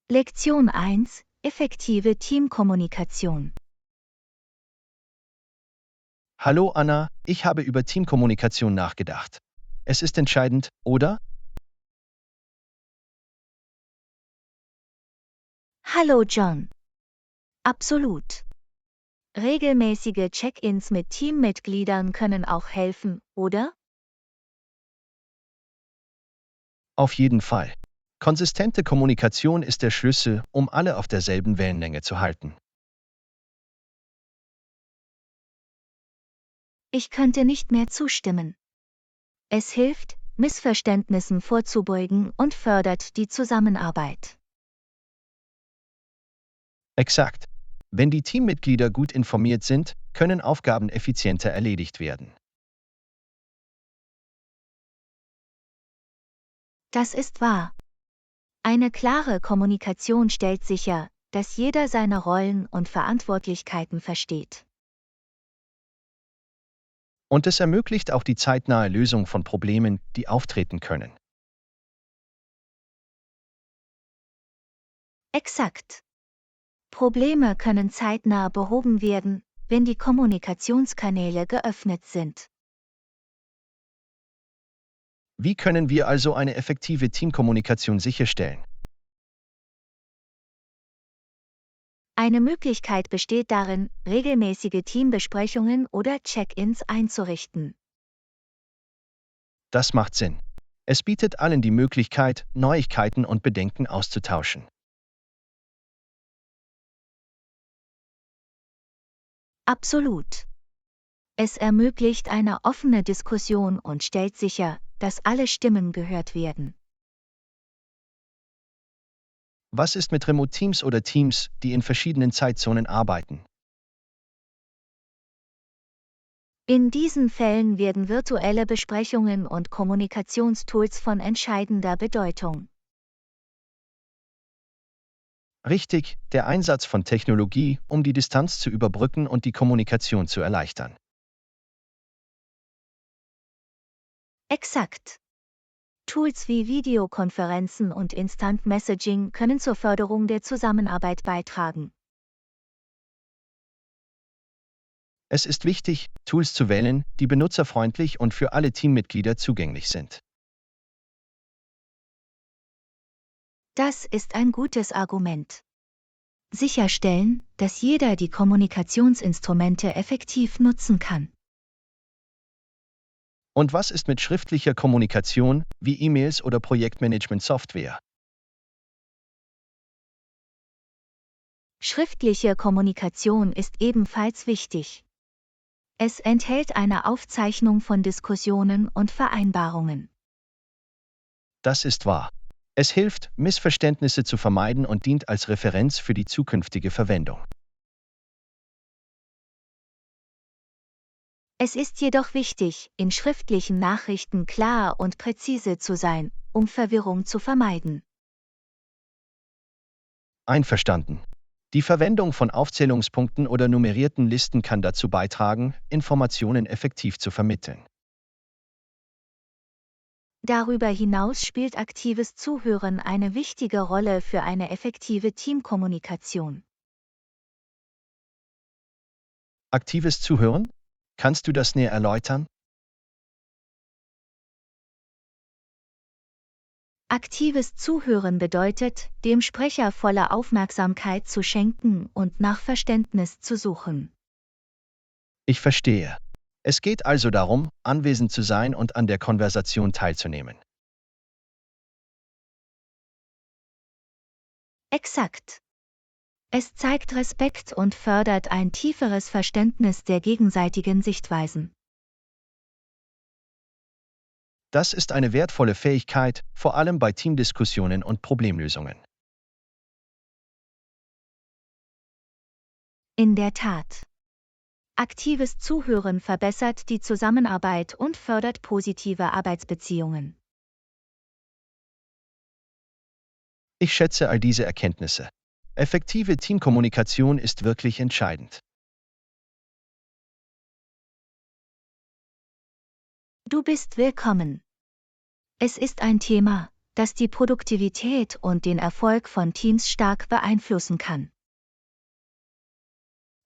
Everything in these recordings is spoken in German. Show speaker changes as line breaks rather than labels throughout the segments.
Lektion 1: Effektive Teamkommunikation.
Hallo Anna, ich habe über Teamkommunikation nachgedacht. Es ist entscheidend, oder?
Hallo John. Absolut. Regelmäßige Check-ins mit Teammitgliedern können auch helfen, oder?
Auf jeden Fall. Konsistente Kommunikation ist der Schlüssel, um alle auf derselben Wellenlänge zu halten.
Ich könnte nicht mehr zustimmen. Es hilft, Missverständnissen vorzubeugen und fördert die Zusammenarbeit.
Exakt. Wenn die Teammitglieder gut informiert sind, können Aufgaben effizienter erledigt werden.
Das ist wahr. Eine klare Kommunikation stellt sicher, dass jeder seine Rollen und Verantwortlichkeiten versteht.
Und es ermöglicht auch die zeitnahe Lösung von Problemen, die auftreten können.
Exakt. Probleme können zeitnah behoben werden, wenn die Kommunikationskanäle geöffnet sind.
Wie können wir also eine effektive Teamkommunikation sicherstellen?
Eine Möglichkeit besteht darin, regelmäßige Teambesprechungen oder Check-ins einzurichten.
Das macht Sinn. Es bietet allen die Möglichkeit, Neuigkeiten und Bedenken auszutauschen.
Absolut. Es ermöglicht eine offene Diskussion und stellt sicher, dass alle Stimmen gehört werden.
Was ist mit Remote-Teams oder Teams, die in verschiedenen Zeitzonen arbeiten?
In diesen Fällen werden virtuelle Besprechungen und Kommunikationstools von entscheidender Bedeutung.
Richtig, der Einsatz von Technologie, um die Distanz zu überbrücken und die Kommunikation zu erleichtern.
Exakt. Tools wie Videokonferenzen und Instant Messaging können zur Förderung der Zusammenarbeit beitragen.
Es ist wichtig, Tools zu wählen, die benutzerfreundlich und für alle Teammitglieder zugänglich sind.
Das ist ein gutes Argument. Sicherstellen, dass jeder die Kommunikationsinstrumente effektiv nutzen kann.
Und was ist mit schriftlicher Kommunikation, wie E-Mails oder Projektmanagement-Software?
Schriftliche Kommunikation ist ebenfalls wichtig. Es enthält eine Aufzeichnung von Diskussionen und Vereinbarungen.
Das ist wahr. Es hilft, Missverständnisse zu vermeiden und dient als Referenz für die zukünftige Verwendung.
Es ist jedoch wichtig, in schriftlichen Nachrichten klar und präzise zu sein, um Verwirrung zu vermeiden.
Einverstanden. Die Verwendung von Aufzählungspunkten oder nummerierten Listen kann dazu beitragen, Informationen effektiv zu vermitteln.
Darüber hinaus spielt aktives Zuhören eine wichtige Rolle für eine effektive Teamkommunikation.
Aktives Zuhören? Kannst du das näher erläutern?
Aktives Zuhören bedeutet, dem Sprecher volle Aufmerksamkeit zu schenken und nach Verständnis zu suchen.
Ich verstehe. Es geht also darum, anwesend zu sein und an der Konversation teilzunehmen.
Exakt. Es zeigt Respekt und fördert ein tieferes Verständnis der gegenseitigen Sichtweisen.
Das ist eine wertvolle Fähigkeit, vor allem bei Teamdiskussionen und Problemlösungen.
In der Tat. Aktives Zuhören verbessert die Zusammenarbeit und fördert positive Arbeitsbeziehungen.
Ich schätze all diese Erkenntnisse. Effektive Teamkommunikation ist wirklich entscheidend.
Du bist willkommen. Es ist ein Thema, das die Produktivität und den Erfolg von Teams stark beeinflussen kann.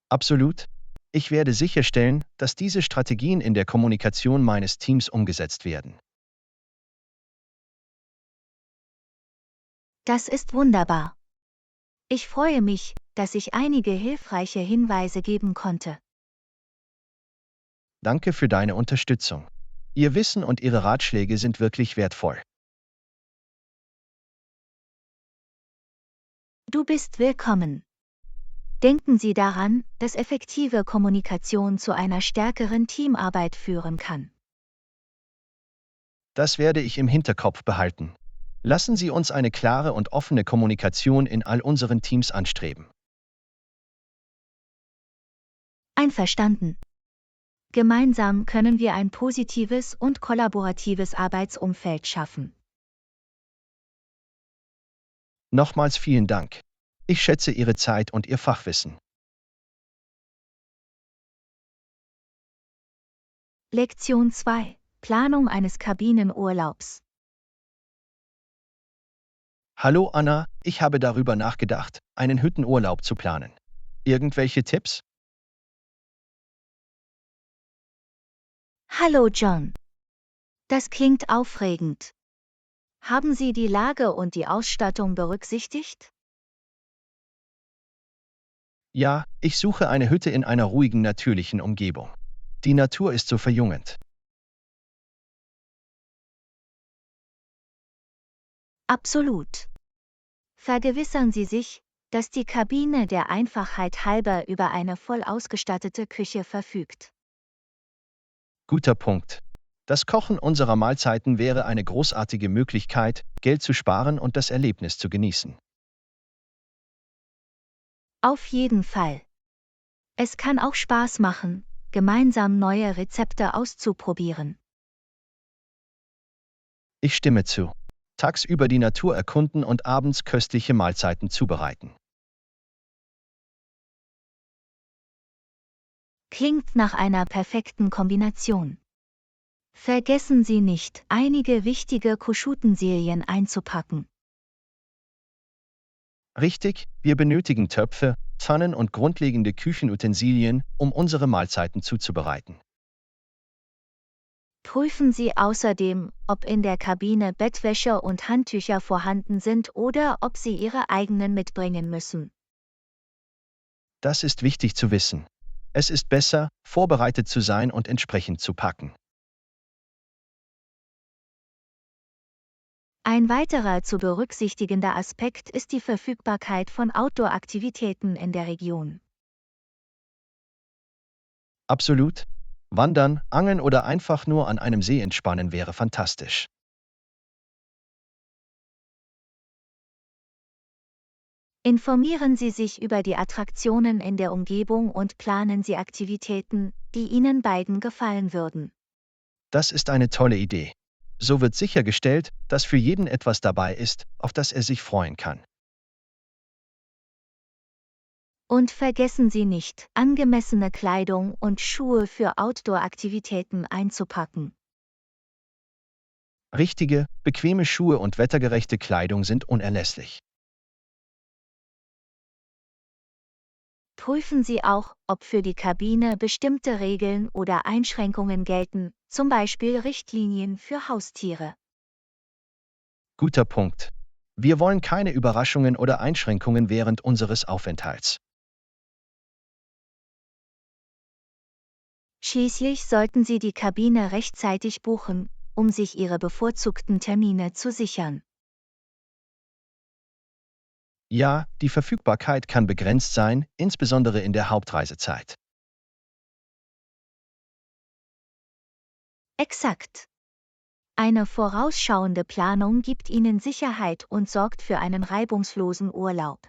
Absolut. Ich werde sicherstellen, dass diese Strategien in der Kommunikation meines Teams umgesetzt werden.
Das ist wunderbar. Ich freue mich, dass ich einige hilfreiche Hinweise geben konnte.
Danke für deine Unterstützung. Ihr Wissen und Ihre Ratschläge sind wirklich wertvoll.
Du bist willkommen. Denken Sie daran, dass effektive Kommunikation zu einer stärkeren Teamarbeit führen kann.
Das werde ich im Hinterkopf behalten. Lassen Sie uns eine klare und offene Kommunikation in all unseren Teams anstreben.
Einverstanden. Gemeinsam können wir ein positives und kollaboratives Arbeitsumfeld schaffen.
Nochmals vielen Dank. Ich schätze Ihre Zeit und Ihr Fachwissen.
Lektion 2: Planung eines Kabinenurlaubs.
Hallo Anna, ich habe darüber nachgedacht, einen Hüttenurlaub zu planen. Irgendwelche Tipps?
Hallo John. Das klingt aufregend. Haben Sie die Lage und die Ausstattung berücksichtigt?
Ja, ich suche eine Hütte in einer ruhigen, natürlichen Umgebung. Die Natur ist so verjüngend.
Absolut. Vergewissern Sie sich, dass die Kabine der Einfachheit halber über eine voll ausgestattete Küche verfügt.
Guter Punkt. Das Kochen unserer Mahlzeiten wäre eine großartige Möglichkeit, Geld zu sparen und das Erlebnis zu genießen.
Auf jeden Fall. Es kann auch Spaß machen, gemeinsam neue Rezepte auszuprobieren.
Ich stimme zu. Tagsüber die Natur erkunden und abends köstliche Mahlzeiten zubereiten.
Klingt nach einer perfekten Kombination. Vergessen Sie nicht, einige wichtige Kuschutensilien einzupacken.
Richtig, wir benötigen Töpfe, Pfannen und grundlegende Küchenutensilien, um unsere Mahlzeiten zuzubereiten.
Prüfen Sie außerdem, ob in der Kabine Bettwäsche und Handtücher vorhanden sind oder ob Sie Ihre eigenen mitbringen müssen.
Das ist wichtig zu wissen. Es ist besser, vorbereitet zu sein und entsprechend zu packen.
Ein weiterer zu berücksichtigender Aspekt ist die Verfügbarkeit von Outdoor-Aktivitäten in der Region.
Absolut. Wandern, Angeln oder einfach nur an einem See entspannen wäre fantastisch.
Informieren Sie sich über die Attraktionen in der Umgebung und planen Sie Aktivitäten, die Ihnen beiden gefallen würden.
Das ist eine tolle Idee. So wird sichergestellt, dass für jeden etwas dabei ist, auf das er sich freuen kann.
Und vergessen Sie nicht, angemessene Kleidung und Schuhe für Outdoor-Aktivitäten einzupacken.
Richtige, bequeme Schuhe und wettergerechte Kleidung sind unerlässlich.
Prüfen Sie auch, ob für die Kabine bestimmte Regeln oder Einschränkungen gelten, zum Beispiel Richtlinien für Haustiere.
Guter Punkt. Wir wollen keine Überraschungen oder Einschränkungen während unseres Aufenthalts.
Schließlich sollten Sie die Kabine rechtzeitig buchen, um sich Ihre bevorzugten Termine zu sichern.
Ja, die Verfügbarkeit kann begrenzt sein, insbesondere in der Hauptreisezeit.
Exakt. Eine vorausschauende Planung gibt Ihnen Sicherheit und sorgt für einen reibungslosen Urlaub.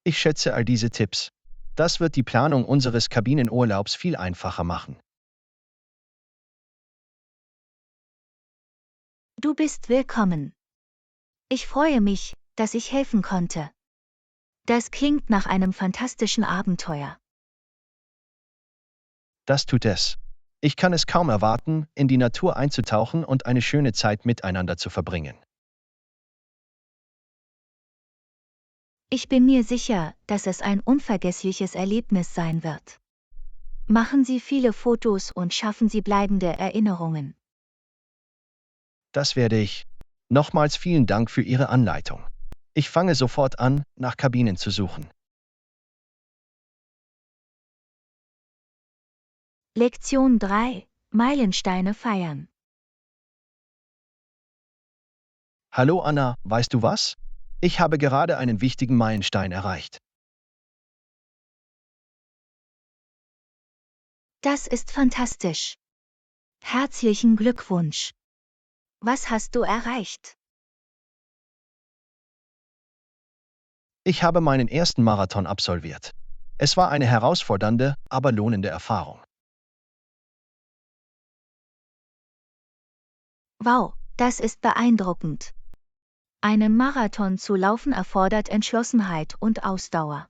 Ich schätze all diese Tipps. Das wird die Planung unseres Kabinenurlaubs viel einfacher machen.
Du bist willkommen. Ich freue mich, dass ich helfen konnte. Das klingt nach einem fantastischen Abenteuer.
Das tut es. Ich kann es kaum erwarten, in die Natur einzutauchen und eine schöne Zeit miteinander zu verbringen.
Ich bin mir sicher, dass es ein unvergessliches Erlebnis sein wird. Machen Sie viele Fotos und schaffen Sie bleibende Erinnerungen.
Das werde ich. Nochmals vielen Dank für Ihre Anleitung. Ich fange sofort an, nach Kabinen zu suchen.
Lektion 3: Meilensteine feiern.
Hallo Anna, weißt du was? Ich habe gerade einen wichtigen Meilenstein erreicht.
Das ist fantastisch. Herzlichen Glückwunsch. Was hast du erreicht?
Ich habe meinen ersten Marathon absolviert. Es war eine herausfordernde, aber lohnende Erfahrung.
Wow, das ist beeindruckend. Einen Marathon zu laufen erfordert Entschlossenheit und Ausdauer.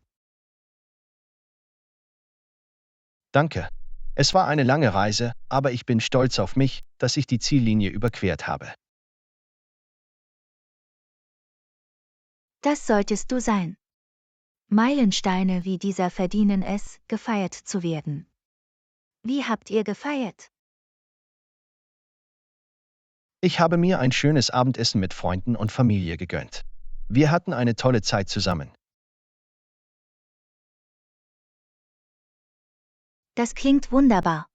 Danke. Es war eine lange Reise, aber ich bin stolz auf mich, dass ich die Ziellinie überquert habe.
Das solltest du sein. Meilensteine wie dieser verdienen es, gefeiert zu werden. Wie habt ihr gefeiert?
Ich habe mir ein schönes Abendessen mit Freunden und Familie gegönnt. Wir hatten eine tolle Zeit zusammen.
Das klingt wunderbar.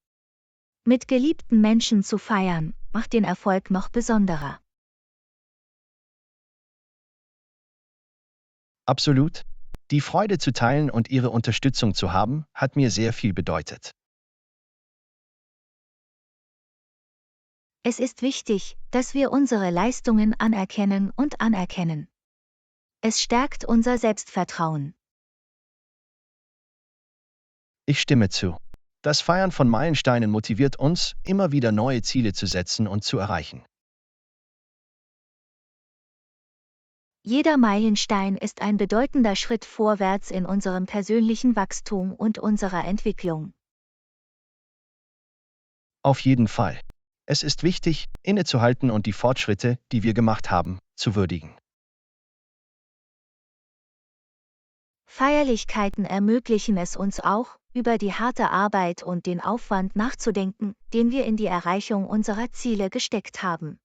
Mit geliebten Menschen zu feiern, macht den Erfolg noch besonderer.
Absolut. Die Freude zu teilen und Ihre Unterstützung zu haben, hat mir sehr viel bedeutet.
Es ist wichtig, dass wir unsere Leistungen anerkennen und anerkennen. Es stärkt unser Selbstvertrauen.
Ich stimme zu. Das Feiern von Meilensteinen motiviert uns, immer wieder neue Ziele zu setzen und zu erreichen.
Jeder Meilenstein ist ein bedeutender Schritt vorwärts in unserem persönlichen Wachstum und unserer Entwicklung.
Auf jeden Fall. Es ist wichtig, innezuhalten und die Fortschritte, die wir gemacht haben, zu würdigen.
Feierlichkeiten ermöglichen es uns auch, über die harte Arbeit und den Aufwand nachzudenken, den wir in die Erreichung unserer Ziele gesteckt haben.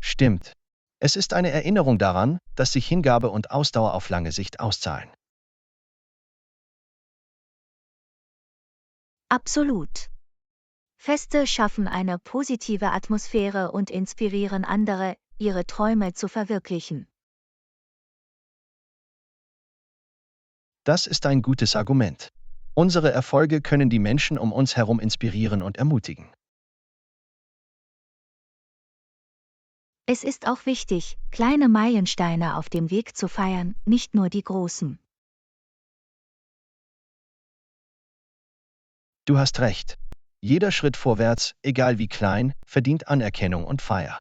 Stimmt. Es ist eine Erinnerung daran, dass sich Hingabe und Ausdauer auf lange Sicht auszahlen.
Absolut. Feste schaffen eine positive Atmosphäre und inspirieren andere, ihre Träume zu verwirklichen.
Das ist ein gutes Argument. Unsere Erfolge können die Menschen um uns herum inspirieren und ermutigen.
Es ist auch wichtig, kleine Meilensteine auf dem Weg zu feiern, nicht nur die großen.
Du hast recht. Jeder Schritt vorwärts, egal wie klein, verdient Anerkennung und Feier.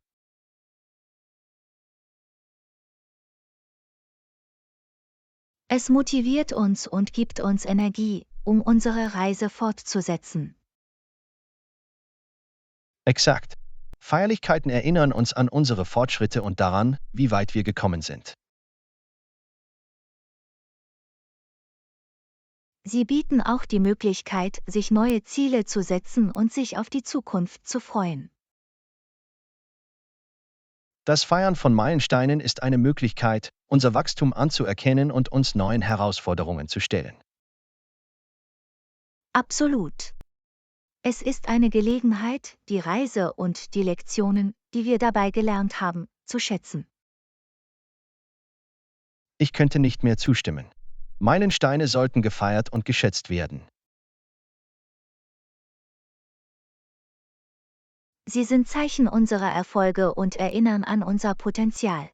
Es motiviert uns und gibt uns Energie, um unsere Reise fortzusetzen.
Exakt. Feierlichkeiten erinnern uns an unsere Fortschritte und daran, wie weit wir gekommen sind.
Sie bieten auch die Möglichkeit, sich neue Ziele zu setzen und sich auf die Zukunft zu freuen.
Das Feiern von Meilensteinen ist eine Möglichkeit, unser Wachstum anzuerkennen und uns neuen Herausforderungen zu stellen.
Absolut. Es ist eine Gelegenheit, die Reise und die Lektionen, die wir dabei gelernt haben, zu schätzen.
Ich könnte nicht mehr zustimmen. Meilensteine sollten gefeiert und geschätzt werden.
Sie sind Zeichen unserer Erfolge und erinnern an unser Potenzial.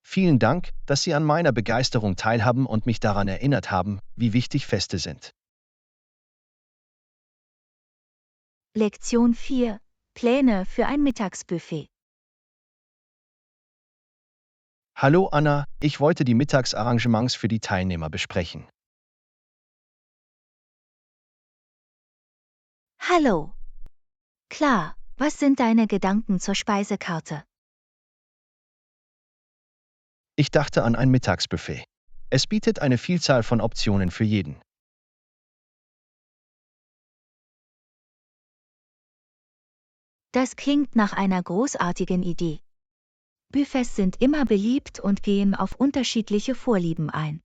Vielen Dank, dass Sie an meiner Begeisterung teilhaben und mich daran erinnert haben, wie wichtig Feste sind.
Lektion 4: Pläne für ein Mittagsbuffet.
Hallo Anna, ich wollte die Mittagsarrangements für die Teilnehmer besprechen.
Hallo. Klar, was sind deine Gedanken zur Speisekarte?
Ich dachte an ein Mittagsbuffet. Es bietet eine Vielzahl von Optionen für jeden.
Das klingt nach einer großartigen Idee. Buffets sind immer beliebt und gehen auf unterschiedliche Vorlieben ein.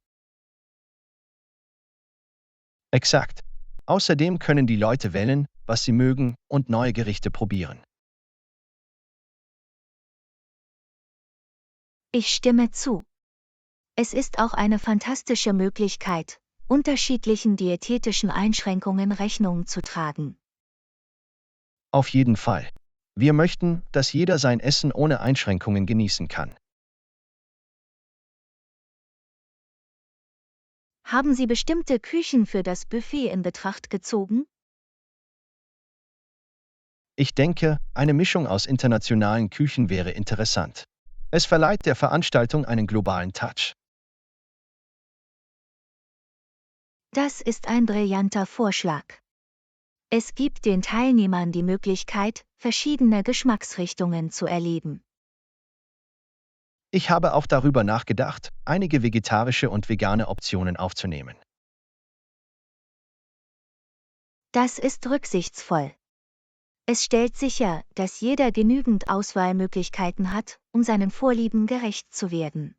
Exakt. Außerdem können die Leute wählen, was sie mögen und neue Gerichte probieren.
Ich stimme zu. Es ist auch eine fantastische Möglichkeit, unterschiedlichen diätetischen Einschränkungen Rechnung zu tragen.
Auf jeden Fall. Wir möchten, dass jeder sein Essen ohne Einschränkungen genießen kann.
Haben Sie bestimmte Küchen für das Buffet in Betracht gezogen?
Ich denke, eine Mischung aus internationalen Küchen wäre interessant. Es verleiht der Veranstaltung einen globalen Touch.
Das ist ein brillanter Vorschlag. Es gibt den Teilnehmern die Möglichkeit, verschiedene Geschmacksrichtungen zu erleben.
Ich habe auch darüber nachgedacht, einige vegetarische und vegane Optionen aufzunehmen.
Das ist rücksichtsvoll. Es stellt sicher, dass jeder genügend Auswahlmöglichkeiten hat, um seinen Vorlieben gerecht zu werden.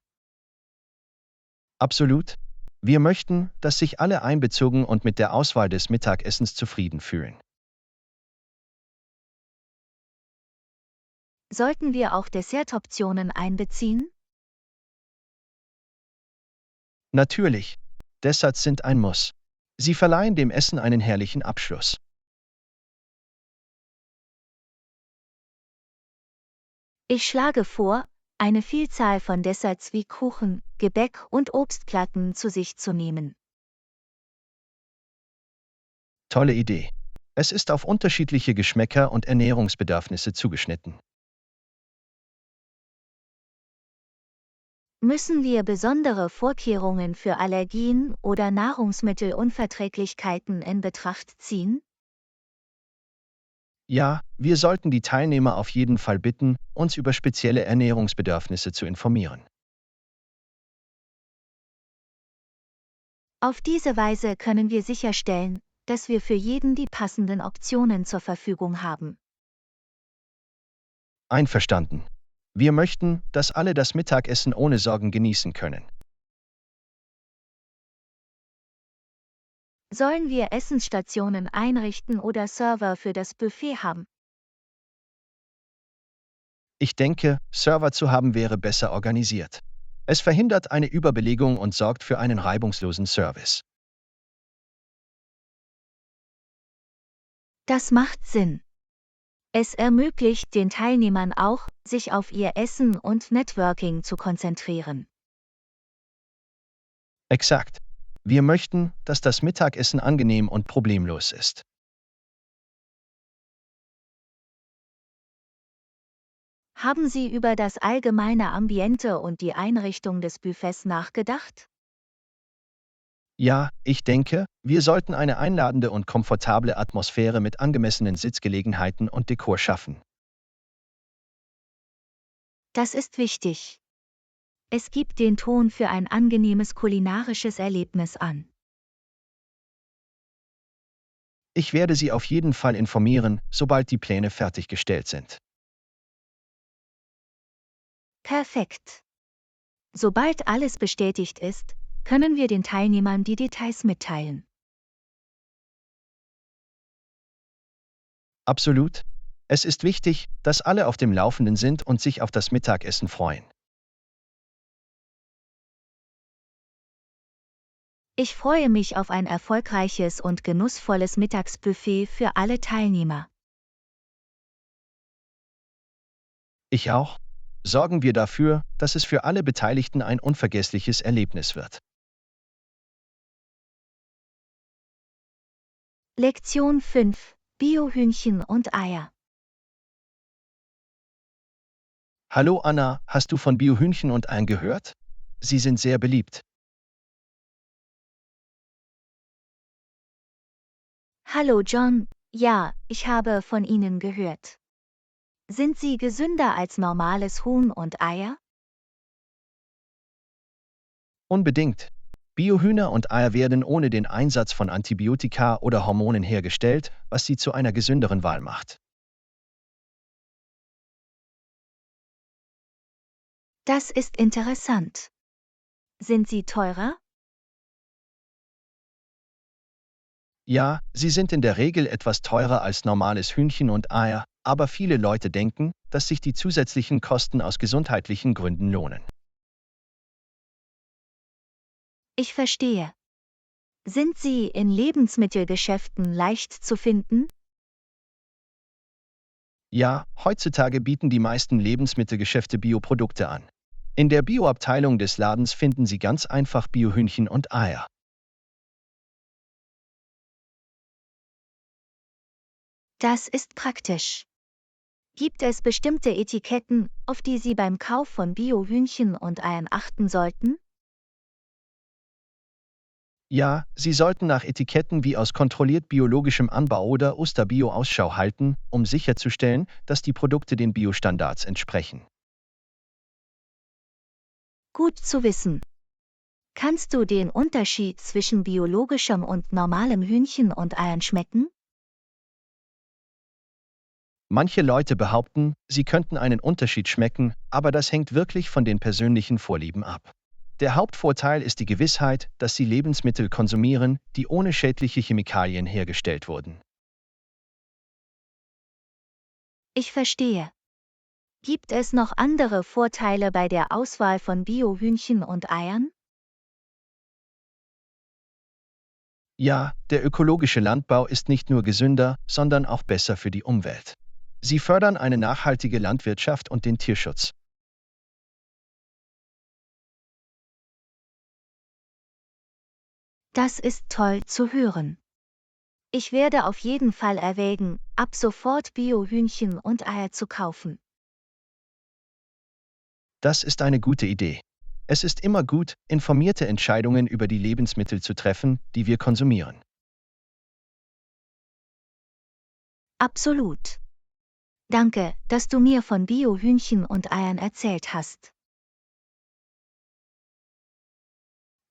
Absolut. Wir möchten, dass sich alle einbezogen und mit der Auswahl des Mittagessens zufrieden fühlen.
Sollten wir auch Dessertoptionen einbeziehen?
Natürlich. Desserts sind ein Muss. Sie verleihen dem Essen einen herrlichen Abschluss.
Ich schlage vor, eine Vielzahl von Desserts wie Kuchen, Gebäck und Obstplatten zu sich zu nehmen.
Tolle Idee. Es ist auf unterschiedliche Geschmäcker und Ernährungsbedürfnisse zugeschnitten.
Müssen wir besondere Vorkehrungen für Allergien oder Nahrungsmittelunverträglichkeiten in Betracht ziehen?
Ja, wir sollten die Teilnehmer auf jeden Fall bitten, uns über spezielle Ernährungsbedürfnisse zu informieren.
Auf diese Weise können wir sicherstellen, dass wir für jeden die passenden Optionen zur Verfügung haben.
Einverstanden. Wir möchten, dass alle das Mittagessen ohne Sorgen genießen können.
Sollen wir Essensstationen einrichten oder Server für das Buffet haben?
Ich denke, Server zu haben wäre besser organisiert. Es verhindert eine Überbelegung und sorgt für einen reibungslosen Service.
Das macht Sinn. Es ermöglicht den Teilnehmern auch, sich auf ihr Essen und Networking zu konzentrieren.
Exakt. Wir möchten, dass das Mittagessen angenehm und problemlos ist.
Haben Sie über das allgemeine Ambiente und die Einrichtung des Buffets nachgedacht?
Ja, ich denke, wir sollten eine einladende und komfortable Atmosphäre mit angemessenen Sitzgelegenheiten und Dekor schaffen.
Das ist wichtig. Es gibt den Ton für ein angenehmes kulinarisches Erlebnis an.
Ich werde Sie auf jeden Fall informieren, sobald die Pläne fertiggestellt sind.
Perfekt. Sobald alles bestätigt ist, können wir den Teilnehmern die Details mitteilen.
Absolut. Es ist wichtig, dass alle auf dem Laufenden sind und sich auf das Mittagessen freuen.
Ich freue mich auf ein erfolgreiches und genussvolles Mittagsbuffet für alle Teilnehmer.
Ich auch. Sorgen wir dafür, dass es für alle Beteiligten ein unvergessliches Erlebnis wird.
Lektion 5: Biohühnchen und Eier.
Hallo Anna, hast du von Biohühnchen und Eiern gehört? Sie sind sehr beliebt.
Hallo John, Ja, ich habe von ihnen gehört. Sind sie gesünder als normales Huhn und Eier?
Unbedingt. Biohühner und Eier werden ohne den Einsatz von Antibiotika oder Hormonen hergestellt, was sie zu einer gesünderen Wahl macht.
Das ist interessant. Sind sie teurer?
Ja, sie sind in der Regel etwas teurer als normales Hühnchen und Eier, aber viele Leute denken, dass sich die zusätzlichen Kosten aus gesundheitlichen Gründen lohnen.
Ich verstehe. Sind sie in Lebensmittelgeschäften leicht zu finden?
Ja, heutzutage bieten die meisten Lebensmittelgeschäfte Bioprodukte an. In der Bioabteilung des Ladens finden Sie ganz einfach Biohühnchen und Eier.
Das ist praktisch. Gibt es bestimmte Etiketten, auf die Sie beim Kauf von Biohühnchen und Eiern achten sollten?
Ja, Sie sollten nach Etiketten wie aus kontrolliert biologischem Anbau oder Osterbio Ausschau halten, um sicherzustellen, dass die Produkte den Biostandards entsprechen.
Gut zu wissen. Kannst du den Unterschied zwischen biologischem und normalem Hühnchen und Eiern schmecken?
Manche Leute behaupten, sie könnten einen Unterschied schmecken, aber das hängt wirklich von den persönlichen Vorlieben ab. Der Hauptvorteil ist die Gewissheit, dass Sie Lebensmittel konsumieren, die ohne schädliche Chemikalien hergestellt wurden.
Ich verstehe. Gibt es noch andere Vorteile bei der Auswahl von Biohühnchen und Eiern?
Ja, der ökologische Landbau ist nicht nur gesünder, sondern auch besser für die Umwelt. Sie fördern eine nachhaltige Landwirtschaft und den Tierschutz.
Das ist toll zu hören. Ich werde auf jeden Fall erwägen, ab sofort Biohühnchen und Eier zu kaufen.
Das ist eine gute Idee. Es ist immer gut, informierte Entscheidungen über die Lebensmittel zu treffen, die wir konsumieren.
Absolut. Danke, dass du mir von Biohühnchen und Eiern erzählt hast.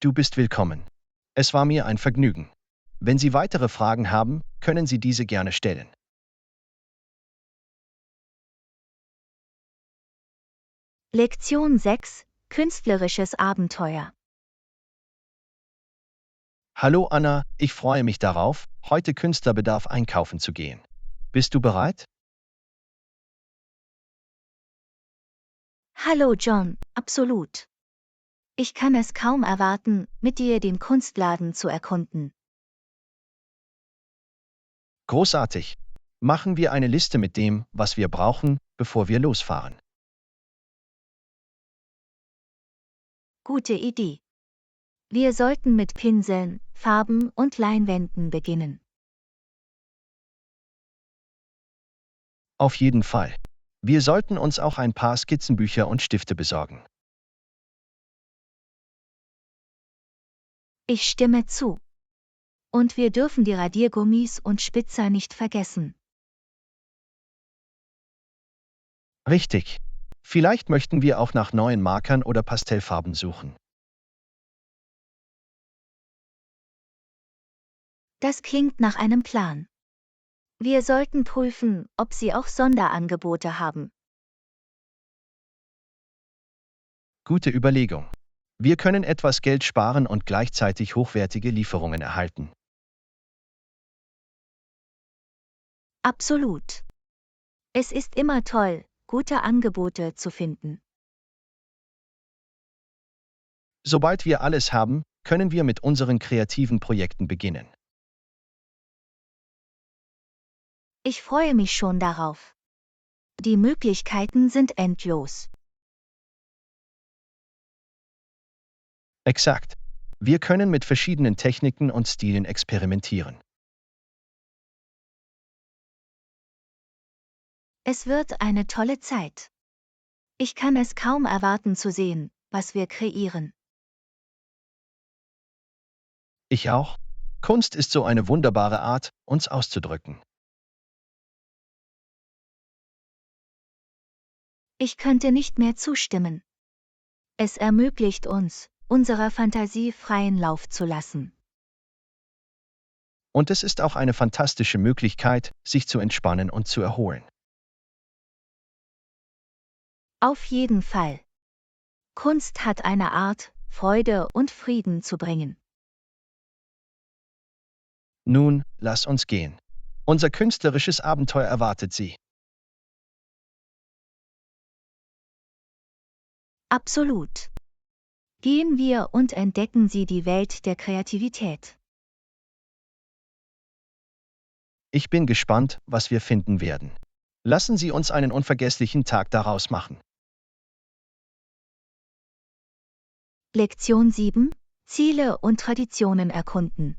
Du bist willkommen. Es war mir ein Vergnügen. Wenn Sie weitere Fragen haben, können Sie diese gerne stellen.
Lektion 6: Künstlerisches Abenteuer.
Hallo Anna, ich freue mich darauf, heute Künstlerbedarf einkaufen zu gehen. Bist du bereit?
Hallo John, absolut. Ich kann es kaum erwarten, mit dir den Kunstladen zu erkunden.
Großartig. Machen wir eine Liste mit dem, was wir brauchen, bevor wir losfahren.
Gute Idee. Wir sollten mit Pinseln, Farben und Leinwänden beginnen.
Auf jeden Fall. Wir sollten uns auch ein paar Skizzenbücher und Stifte besorgen.
Ich stimme zu. Und wir dürfen die Radiergummis und Spitzer nicht vergessen.
Richtig. Vielleicht möchten wir auch nach neuen Markern oder Pastellfarben suchen.
Das klingt nach einem Plan. Wir sollten prüfen, ob sie auch Sonderangebote haben.
Gute Überlegung. Wir können etwas Geld sparen und gleichzeitig hochwertige Lieferungen erhalten.
Absolut. Es ist immer toll, gute Angebote zu finden.
Sobald wir alles haben, können wir mit unseren kreativen Projekten beginnen.
Ich freue mich schon darauf. Die Möglichkeiten sind endlos.
Exakt. Wir können mit verschiedenen Techniken und Stilen experimentieren.
Es wird eine tolle Zeit. Ich kann es kaum erwarten zu sehen, was wir kreieren.
Ich auch. Kunst ist so eine wunderbare Art, uns auszudrücken.
Ich könnte nicht mehr zustimmen. Es ermöglicht uns, unserer Fantasie freien Lauf zu lassen.
Und es ist auch eine fantastische Möglichkeit, sich zu entspannen und zu erholen.
Auf jeden Fall. Kunst hat eine Art, Freude und Frieden zu bringen.
Nun, lass uns gehen. Unser künstlerisches Abenteuer erwartet Sie.
Absolut. Gehen wir und entdecken Sie die Welt der Kreativität.
Ich bin gespannt, was wir finden werden. Lassen Sie uns einen unvergesslichen Tag daraus machen.
Lektion 7: Ziele und Traditionen erkunden.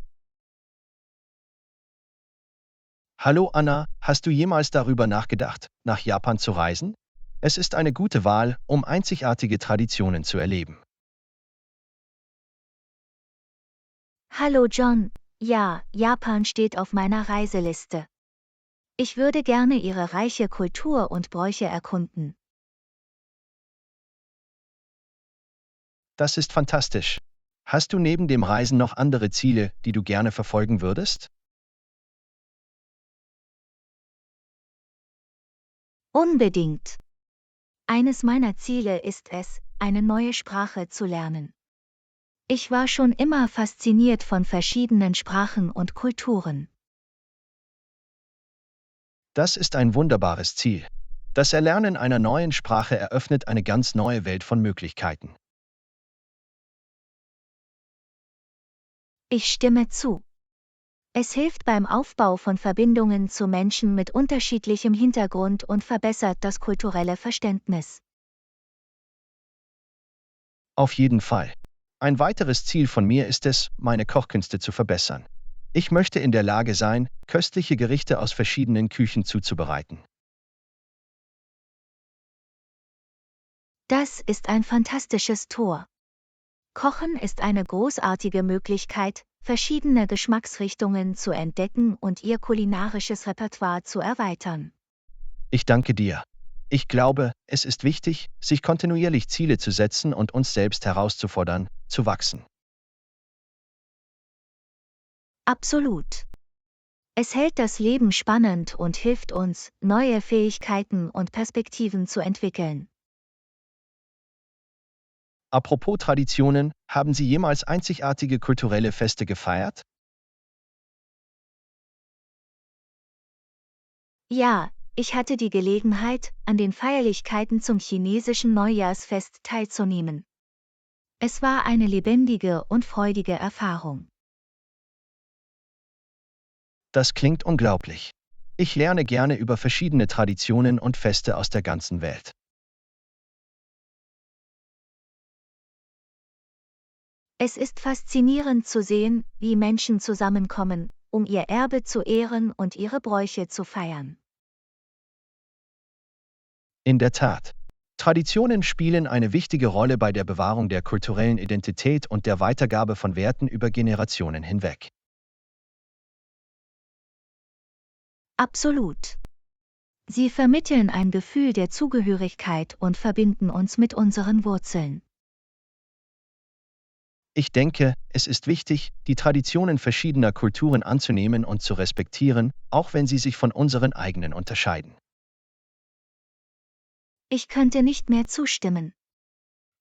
Hallo Anna, hast du jemals darüber nachgedacht, nach Japan zu reisen? Es ist eine gute Wahl, um einzigartige Traditionen zu erleben.
Hallo John, ja, Japan steht auf meiner Reiseliste. Ich würde gerne Ihre reiche Kultur und Bräuche erkunden.
Das ist fantastisch. Hast du neben dem Reisen noch andere Ziele, die du gerne verfolgen würdest?
Unbedingt. Eines meiner Ziele ist es, eine neue Sprache zu lernen. Ich war schon immer fasziniert von verschiedenen Sprachen und Kulturen.
Das ist ein wunderbares Ziel. Das Erlernen einer neuen Sprache eröffnet eine ganz neue Welt von Möglichkeiten.
Ich stimme zu. Es hilft beim Aufbau von Verbindungen zu Menschen mit unterschiedlichem Hintergrund und verbessert das kulturelle Verständnis.
Auf jeden Fall. Ein weiteres Ziel von mir ist es, meine Kochkünste zu verbessern. Ich möchte in der Lage sein, köstliche Gerichte aus verschiedenen Küchen zuzubereiten.
Das ist ein fantastisches Tor. Kochen ist eine großartige Möglichkeit, verschiedene Geschmacksrichtungen zu entdecken und ihr kulinarisches Repertoire zu erweitern.
Ich danke dir. Ich glaube, es ist wichtig, sich kontinuierlich Ziele zu setzen und uns selbst herauszufordern, zu wachsen.
Absolut. Es hält das Leben spannend und hilft uns, neue Fähigkeiten und Perspektiven zu entwickeln.
Apropos Traditionen, haben Sie jemals einzigartige kulturelle Feste gefeiert?
Ja, ich hatte die Gelegenheit, an den Feierlichkeiten zum chinesischen Neujahrsfest teilzunehmen. Es war eine lebendige und freudige Erfahrung.
Das klingt unglaublich. Ich lerne gerne über verschiedene Traditionen und Feste aus der ganzen Welt.
Es ist faszinierend zu sehen, wie Menschen zusammenkommen, um ihr Erbe zu ehren und ihre Bräuche zu feiern.
In der Tat. Traditionen spielen eine wichtige Rolle bei der Bewahrung der kulturellen Identität und der Weitergabe von Werten über Generationen hinweg.
Absolut. Sie vermitteln ein Gefühl der Zugehörigkeit und verbinden uns mit unseren Wurzeln.
Ich denke, es ist wichtig, die Traditionen verschiedener Kulturen anzunehmen und zu respektieren, auch wenn sie sich von unseren eigenen unterscheiden.
Ich könnte nicht mehr zustimmen.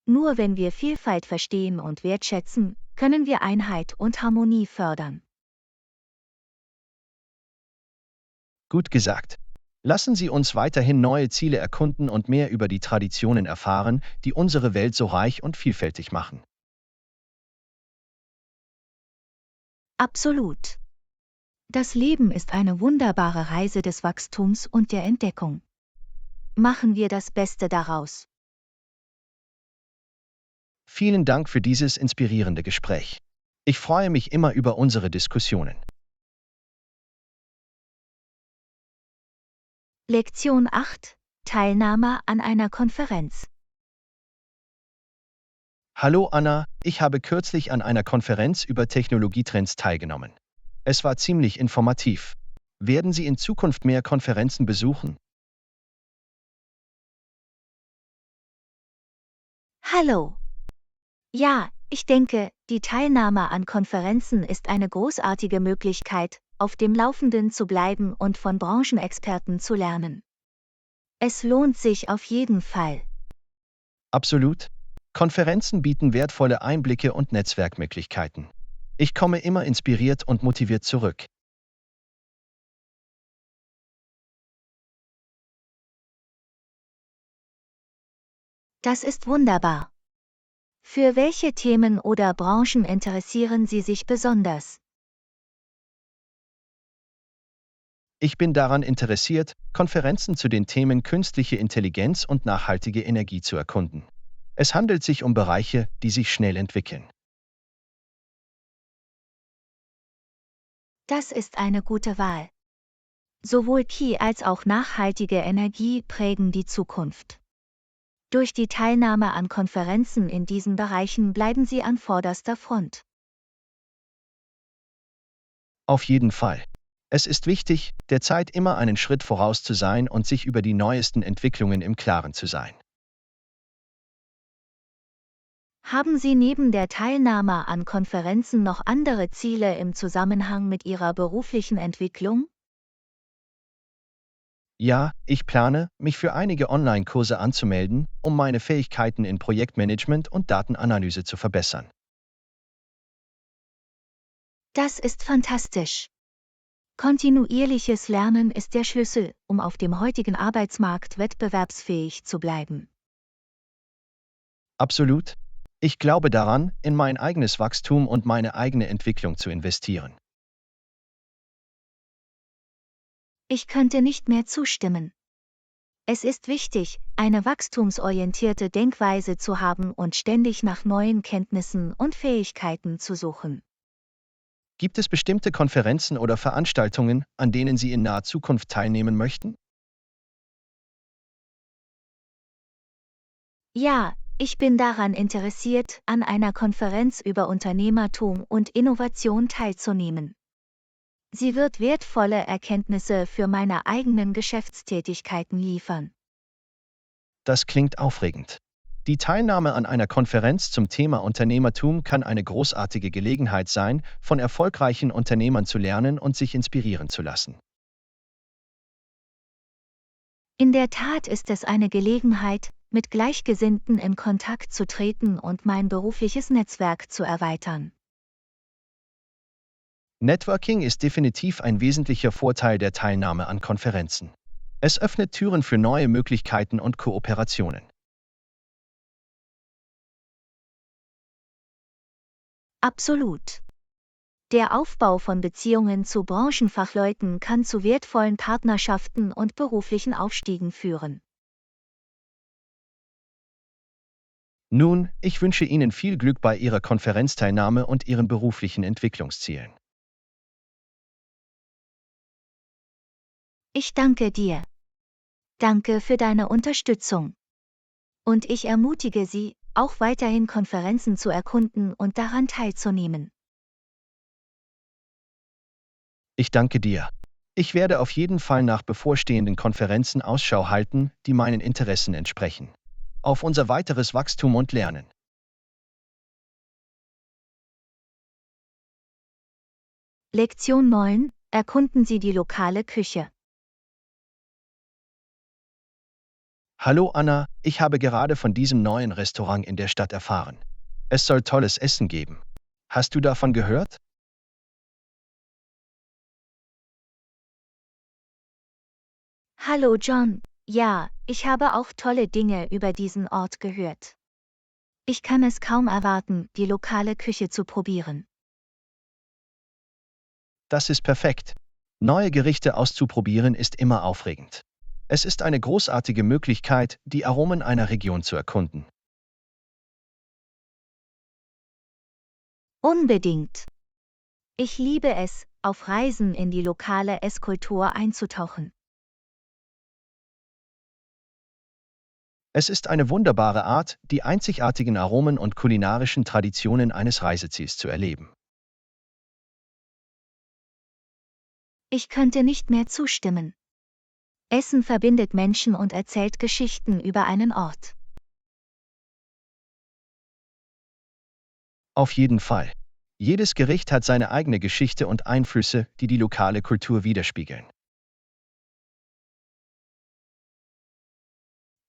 Nur wenn wir Vielfalt verstehen und wertschätzen, können wir Einheit und Harmonie fördern.
Gut gesagt. Lassen Sie uns weiterhin neue Ziele erkunden und mehr über die Traditionen erfahren, die unsere Welt so reich und vielfältig machen.
Absolut. Das Leben ist eine wunderbare Reise des Wachstums und der Entdeckung. Machen wir das Beste daraus.
Vielen Dank für dieses inspirierende Gespräch. Ich freue mich immer über unsere Diskussionen.
Lektion 8: Teilnahme an einer Konferenz.
Hallo Anna, ich habe kürzlich an einer Konferenz über Technologietrends teilgenommen. Es war ziemlich informativ. Werden Sie in Zukunft mehr Konferenzen besuchen?
Hallo. Ja, ich denke, die Teilnahme an Konferenzen ist eine großartige Möglichkeit, auf dem Laufenden zu bleiben und von Branchenexperten zu lernen. Es lohnt sich auf jeden Fall.
Absolut. Konferenzen bieten wertvolle Einblicke und Netzwerkmöglichkeiten. Ich komme immer inspiriert und motiviert zurück.
Das ist wunderbar. Für welche Themen oder Branchen interessieren Sie sich besonders?
Ich bin daran interessiert, Konferenzen zu den Themen künstliche Intelligenz und nachhaltige Energie zu erkunden. Es handelt sich um Bereiche, die sich schnell entwickeln.
Das ist eine gute Wahl. Sowohl KI als auch nachhaltige Energie prägen die Zukunft. Durch die Teilnahme an Konferenzen in diesen Bereichen bleiben Sie an vorderster Front.
Auf jeden Fall. Es ist wichtig, der Zeit immer einen Schritt voraus zu sein und sich über die neuesten Entwicklungen im Klaren zu sein.
Haben Sie neben der Teilnahme an Konferenzen noch andere Ziele im Zusammenhang mit Ihrer beruflichen Entwicklung?
Ja, ich plane, mich für einige Online-Kurse anzumelden, um meine Fähigkeiten in Projektmanagement und Datenanalyse zu verbessern.
Das ist fantastisch. Kontinuierliches Lernen ist der Schlüssel, um auf dem heutigen Arbeitsmarkt wettbewerbsfähig zu bleiben.
Absolut. Ich glaube daran, in mein eigenes Wachstum und meine eigene Entwicklung zu investieren.
Ich könnte nicht mehr zustimmen. Es ist wichtig, eine wachstumsorientierte Denkweise zu haben und ständig nach neuen Kenntnissen und Fähigkeiten zu suchen.
Gibt es bestimmte Konferenzen oder Veranstaltungen, an denen Sie in naher Zukunft teilnehmen möchten?
Ja, ich bin daran interessiert, an einer Konferenz über Unternehmertum und Innovation teilzunehmen. Sie wird wertvolle Erkenntnisse für meine eigenen Geschäftstätigkeiten liefern.
Das klingt aufregend. Die Teilnahme an einer Konferenz zum Thema Unternehmertum kann eine großartige Gelegenheit sein, von erfolgreichen Unternehmern zu lernen und sich inspirieren zu lassen.
In der Tat ist es eine Gelegenheit, mit Gleichgesinnten in Kontakt zu treten und mein berufliches Netzwerk zu erweitern.
Networking ist definitiv ein wesentlicher Vorteil der Teilnahme an Konferenzen. Es öffnet Türen für neue Möglichkeiten und Kooperationen.
Absolut. Der Aufbau von Beziehungen zu Branchenfachleuten kann zu wertvollen Partnerschaften und beruflichen Aufstiegen führen.
Nun, ich wünsche Ihnen viel Glück bei Ihrer Konferenzteilnahme und Ihren beruflichen Entwicklungszielen.
Ich danke dir. Danke für deine Unterstützung. Und ich ermutige Sie, auch weiterhin Konferenzen zu erkunden und daran teilzunehmen.
Ich danke dir. Ich werde auf jeden Fall nach bevorstehenden Konferenzen Ausschau halten, die meinen Interessen entsprechen. Auf unser weiteres Wachstum und Lernen.
Lektion 9: Erkunden Sie die lokale Küche.
Hallo Anna, ich habe gerade von diesem neuen Restaurant in der Stadt erfahren. Es soll tolles Essen geben. Hast du davon gehört?
Hallo John. Ja, ich habe auch tolle Dinge über diesen Ort gehört. Ich kann es kaum erwarten, die lokale Küche zu probieren.
Das ist perfekt. Neue Gerichte auszuprobieren ist immer aufregend. Es ist eine großartige Möglichkeit, die Aromen einer Region zu erkunden.
Unbedingt. Ich liebe es, auf Reisen in die lokale Esskultur einzutauchen.
Es ist eine wunderbare Art, die einzigartigen Aromen und kulinarischen Traditionen eines Reiseziels zu erleben.
Ich könnte nicht mehr zustimmen. Essen verbindet Menschen und erzählt Geschichten über einen Ort.
Auf jeden Fall. Jedes Gericht hat seine eigene Geschichte und Einflüsse, die die lokale Kultur widerspiegeln.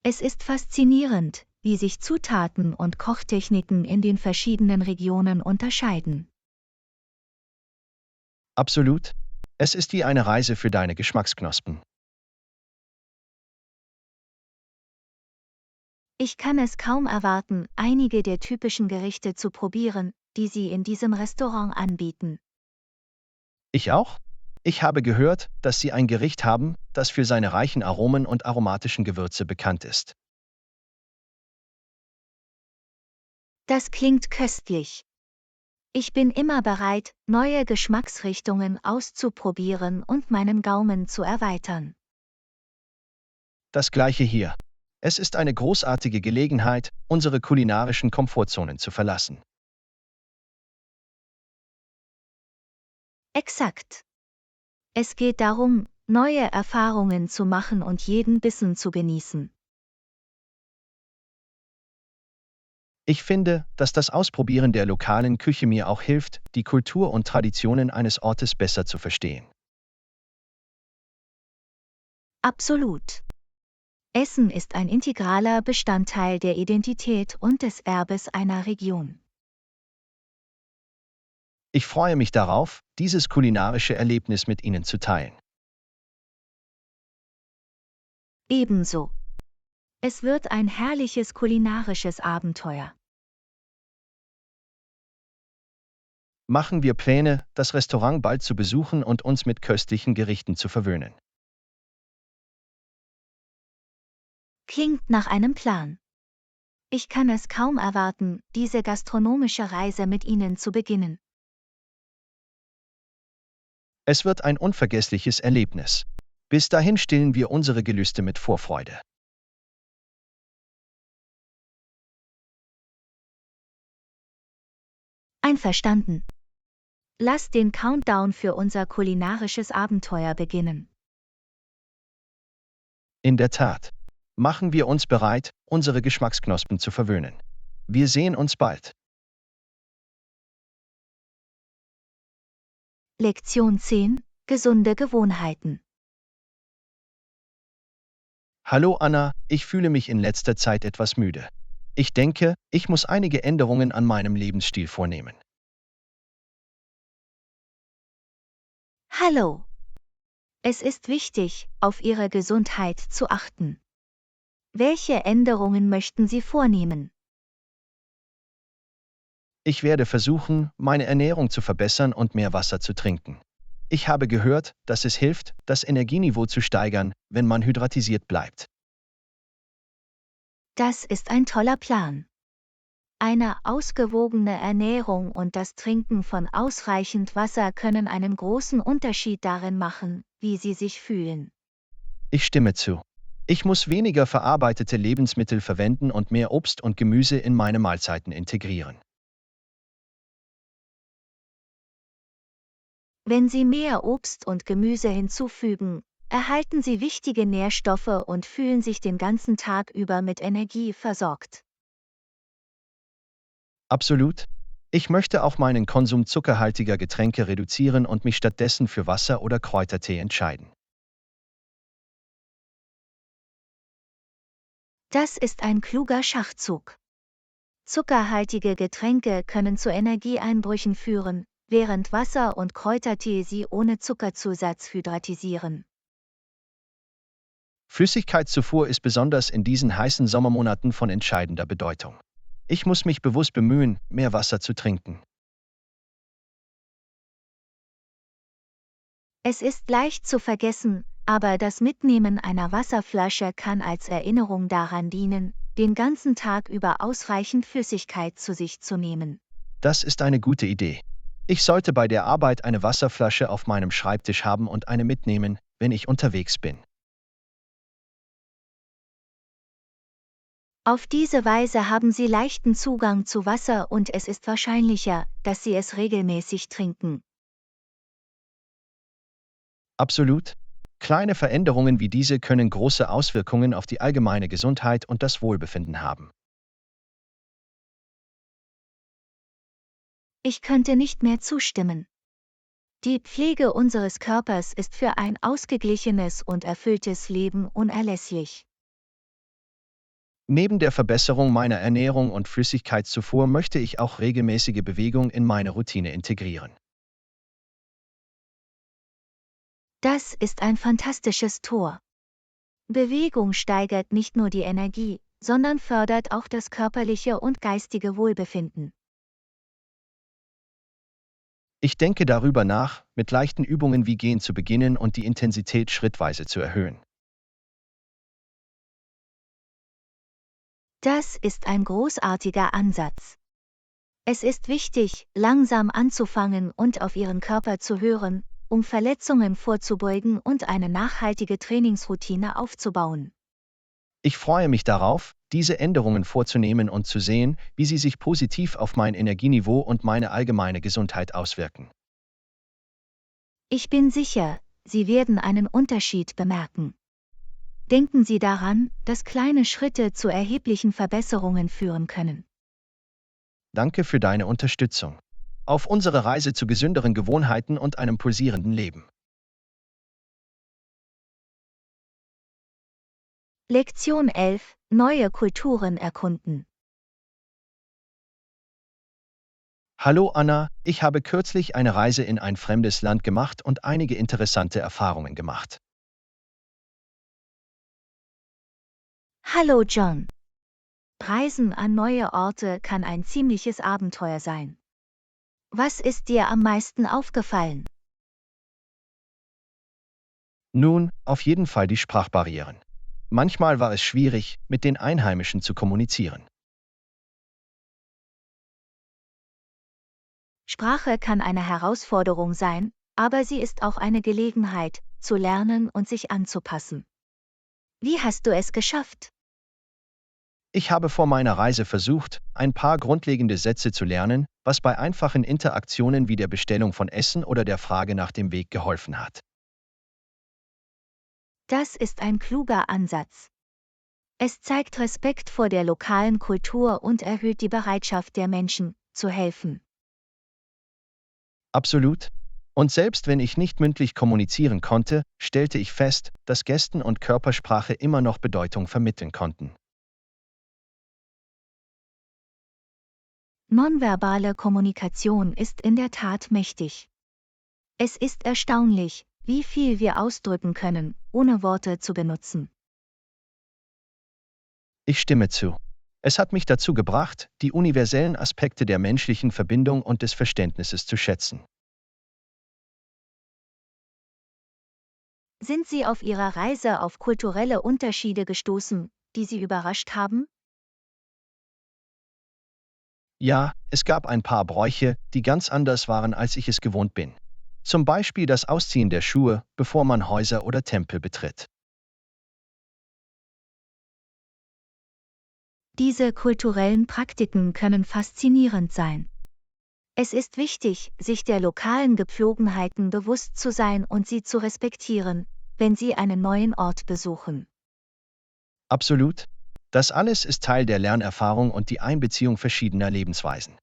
Es ist faszinierend, wie sich Zutaten und Kochtechniken in den verschiedenen Regionen unterscheiden.
Absolut. Es ist wie eine Reise für deine Geschmacksknospen.
Ich kann es kaum erwarten, einige der typischen Gerichte zu probieren, die Sie in diesem Restaurant anbieten.
Ich auch? Ich habe gehört, dass Sie ein Gericht haben, das für seine reichen Aromen und aromatischen Gewürze bekannt ist.
Das klingt köstlich. Ich bin immer bereit, neue Geschmacksrichtungen auszuprobieren und meinen Gaumen zu erweitern.
Das gleiche hier. Es ist eine großartige Gelegenheit, unsere kulinarischen Komfortzonen zu verlassen.
Exakt. Es geht darum, neue Erfahrungen zu machen und jeden Bissen zu genießen.
Ich finde, dass das Ausprobieren der lokalen Küche mir auch hilft, die Kultur und Traditionen eines Ortes besser zu verstehen.
Absolut. Essen ist ein integraler Bestandteil der Identität und des Erbes einer Region.
Ich freue mich darauf, dieses kulinarische Erlebnis mit Ihnen zu teilen.
Ebenso. Es wird ein herrliches kulinarisches Abenteuer.
Machen wir Pläne, das Restaurant bald zu besuchen und uns mit köstlichen Gerichten zu verwöhnen.
Klingt nach einem Plan. Ich kann es kaum erwarten, diese gastronomische Reise mit Ihnen zu beginnen.
Es wird ein unvergessliches Erlebnis. Bis dahin stillen wir unsere Gelüste mit Vorfreude.
Einverstanden. Lass den Countdown für unser kulinarisches Abenteuer beginnen.
In der Tat. Machen wir uns bereit, unsere Geschmacksknospen zu verwöhnen. Wir sehen uns bald.
Lektion 10: Gesunde Gewohnheiten.
Hallo Anna, ich fühle mich in letzter Zeit etwas müde. Ich denke, ich muss einige Änderungen an meinem Lebensstil vornehmen.
Hallo. Es ist wichtig, auf Ihre Gesundheit zu achten. Welche Änderungen möchten Sie vornehmen?
Ich werde versuchen, meine Ernährung zu verbessern und mehr Wasser zu trinken. Ich habe gehört, dass es hilft, das Energieniveau zu steigern, wenn man hydratisiert bleibt.
Das ist ein toller Plan. Eine ausgewogene Ernährung und das Trinken von ausreichend Wasser können einen großen Unterschied darin machen, wie Sie sich fühlen.
Ich stimme zu. Ich muss weniger verarbeitete Lebensmittel verwenden und mehr Obst und Gemüse in meine Mahlzeiten integrieren.
Wenn Sie mehr Obst und Gemüse hinzufügen, erhalten Sie wichtige Nährstoffe und fühlen sich den ganzen Tag über mit Energie versorgt.
Absolut. Ich möchte auch meinen Konsum zuckerhaltiger Getränke reduzieren und mich stattdessen für Wasser oder Kräutertee entscheiden.
Das ist ein kluger Schachzug. Zuckerhaltige Getränke können zu Energieeinbrüchen führen, während Wasser und Kräutertee sie ohne Zuckerzusatz hydratisieren.
Flüssigkeitszufuhr ist besonders in diesen heißen Sommermonaten von entscheidender Bedeutung. Ich muss mich bewusst bemühen, mehr Wasser zu trinken.
Es ist leicht zu vergessen, aber das Mitnehmen einer Wasserflasche kann als Erinnerung daran dienen, den ganzen Tag über ausreichend Flüssigkeit zu sich zu nehmen.
Das ist eine gute Idee. Ich sollte bei der Arbeit eine Wasserflasche auf meinem Schreibtisch haben und eine mitnehmen, wenn ich unterwegs bin.
Auf diese Weise haben Sie leichten Zugang zu Wasser und es ist wahrscheinlicher, dass Sie es regelmäßig trinken.
Absolut. Kleine Veränderungen wie diese können große Auswirkungen auf die allgemeine Gesundheit und das Wohlbefinden haben.
Ich könnte nicht mehr zustimmen. Die Pflege unseres Körpers ist für ein ausgeglichenes und erfülltes Leben unerlässlich.
Neben der Verbesserung meiner Ernährung und Flüssigkeitszufuhr möchte ich auch regelmäßige Bewegung in meine Routine integrieren.
Das ist ein fantastisches Tor. Bewegung steigert nicht nur die Energie, sondern fördert auch das körperliche und geistige Wohlbefinden.
Ich denke darüber nach, mit leichten Übungen wie Gehen zu beginnen und die Intensität schrittweise zu erhöhen.
Das ist ein großartiger Ansatz. Es ist wichtig, langsam anzufangen und auf Ihren Körper zu hören, um Verletzungen vorzubeugen und eine nachhaltige Trainingsroutine aufzubauen.
Ich freue mich darauf, diese Änderungen vorzunehmen und zu sehen, wie sie sich positiv auf mein Energieniveau und meine allgemeine Gesundheit auswirken.
Ich bin sicher, Sie werden einen Unterschied bemerken. Denken Sie daran, dass kleine Schritte zu erheblichen Verbesserungen führen können.
Danke für deine Unterstützung. Auf unserer Reise zu gesünderen Gewohnheiten und einem pulsierenden Leben.
Lektion 11: Neue Kulturen erkunden.
Hallo Anna, ich habe kürzlich eine Reise in ein fremdes Land gemacht und einige interessante Erfahrungen gemacht.
Hallo John. Reisen an neue Orte kann ein ziemliches Abenteuer sein. Was ist dir am meisten aufgefallen?
Nun, auf jeden Fall die Sprachbarrieren. Manchmal war es schwierig, mit den Einheimischen zu kommunizieren.
Sprache kann eine Herausforderung sein, aber sie ist auch eine Gelegenheit, zu lernen und sich anzupassen. Wie hast du es geschafft?
Ich habe vor meiner Reise versucht, ein paar grundlegende Sätze zu lernen, was bei einfachen Interaktionen wie der Bestellung von Essen oder der Frage nach dem Weg geholfen hat.
Das ist ein kluger Ansatz. Es zeigt Respekt vor der lokalen Kultur und erhöht die Bereitschaft der Menschen, zu helfen.
Absolut. Und selbst wenn ich nicht mündlich kommunizieren konnte, stellte ich fest, dass Gesten und Körpersprache immer noch Bedeutung vermitteln konnten.
Nonverbale Kommunikation ist in der Tat mächtig. Es ist erstaunlich, wie viel wir ausdrücken können, ohne Worte zu benutzen.
Ich stimme zu. Es hat mich dazu gebracht, die universellen Aspekte der menschlichen Verbindung und des Verständnisses zu schätzen.
Sind Sie auf Ihrer Reise auf kulturelle Unterschiede gestoßen, die Sie überrascht haben?
Ja, es gab ein paar Bräuche, die ganz anders waren, als ich es gewohnt bin. Zum Beispiel das Ausziehen der Schuhe, bevor man Häuser oder Tempel betritt.
Diese kulturellen Praktiken können faszinierend sein. Es ist wichtig, sich der lokalen Gepflogenheiten bewusst zu sein und sie zu respektieren, wenn Sie einen neuen Ort besuchen.
Absolut. Das alles ist Teil der Lernerfahrung und die Einbeziehung verschiedener Lebensweisen.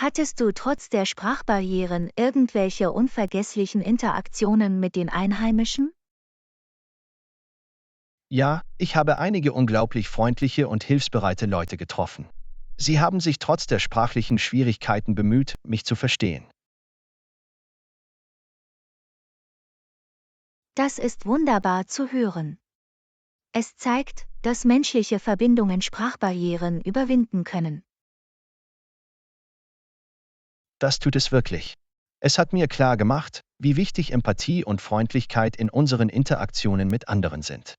Hattest du trotz der Sprachbarrieren irgendwelche unvergesslichen Interaktionen mit den Einheimischen?
Ja, ich habe einige unglaublich freundliche und hilfsbereite Leute getroffen. Sie haben sich trotz der sprachlichen Schwierigkeiten bemüht, mich zu verstehen.
Das ist wunderbar zu hören. Es zeigt, dass menschliche Verbindungen Sprachbarrieren überwinden können.
Das tut es wirklich. Es hat mir klar gemacht, wie wichtig Empathie und Freundlichkeit in unseren Interaktionen mit anderen sind.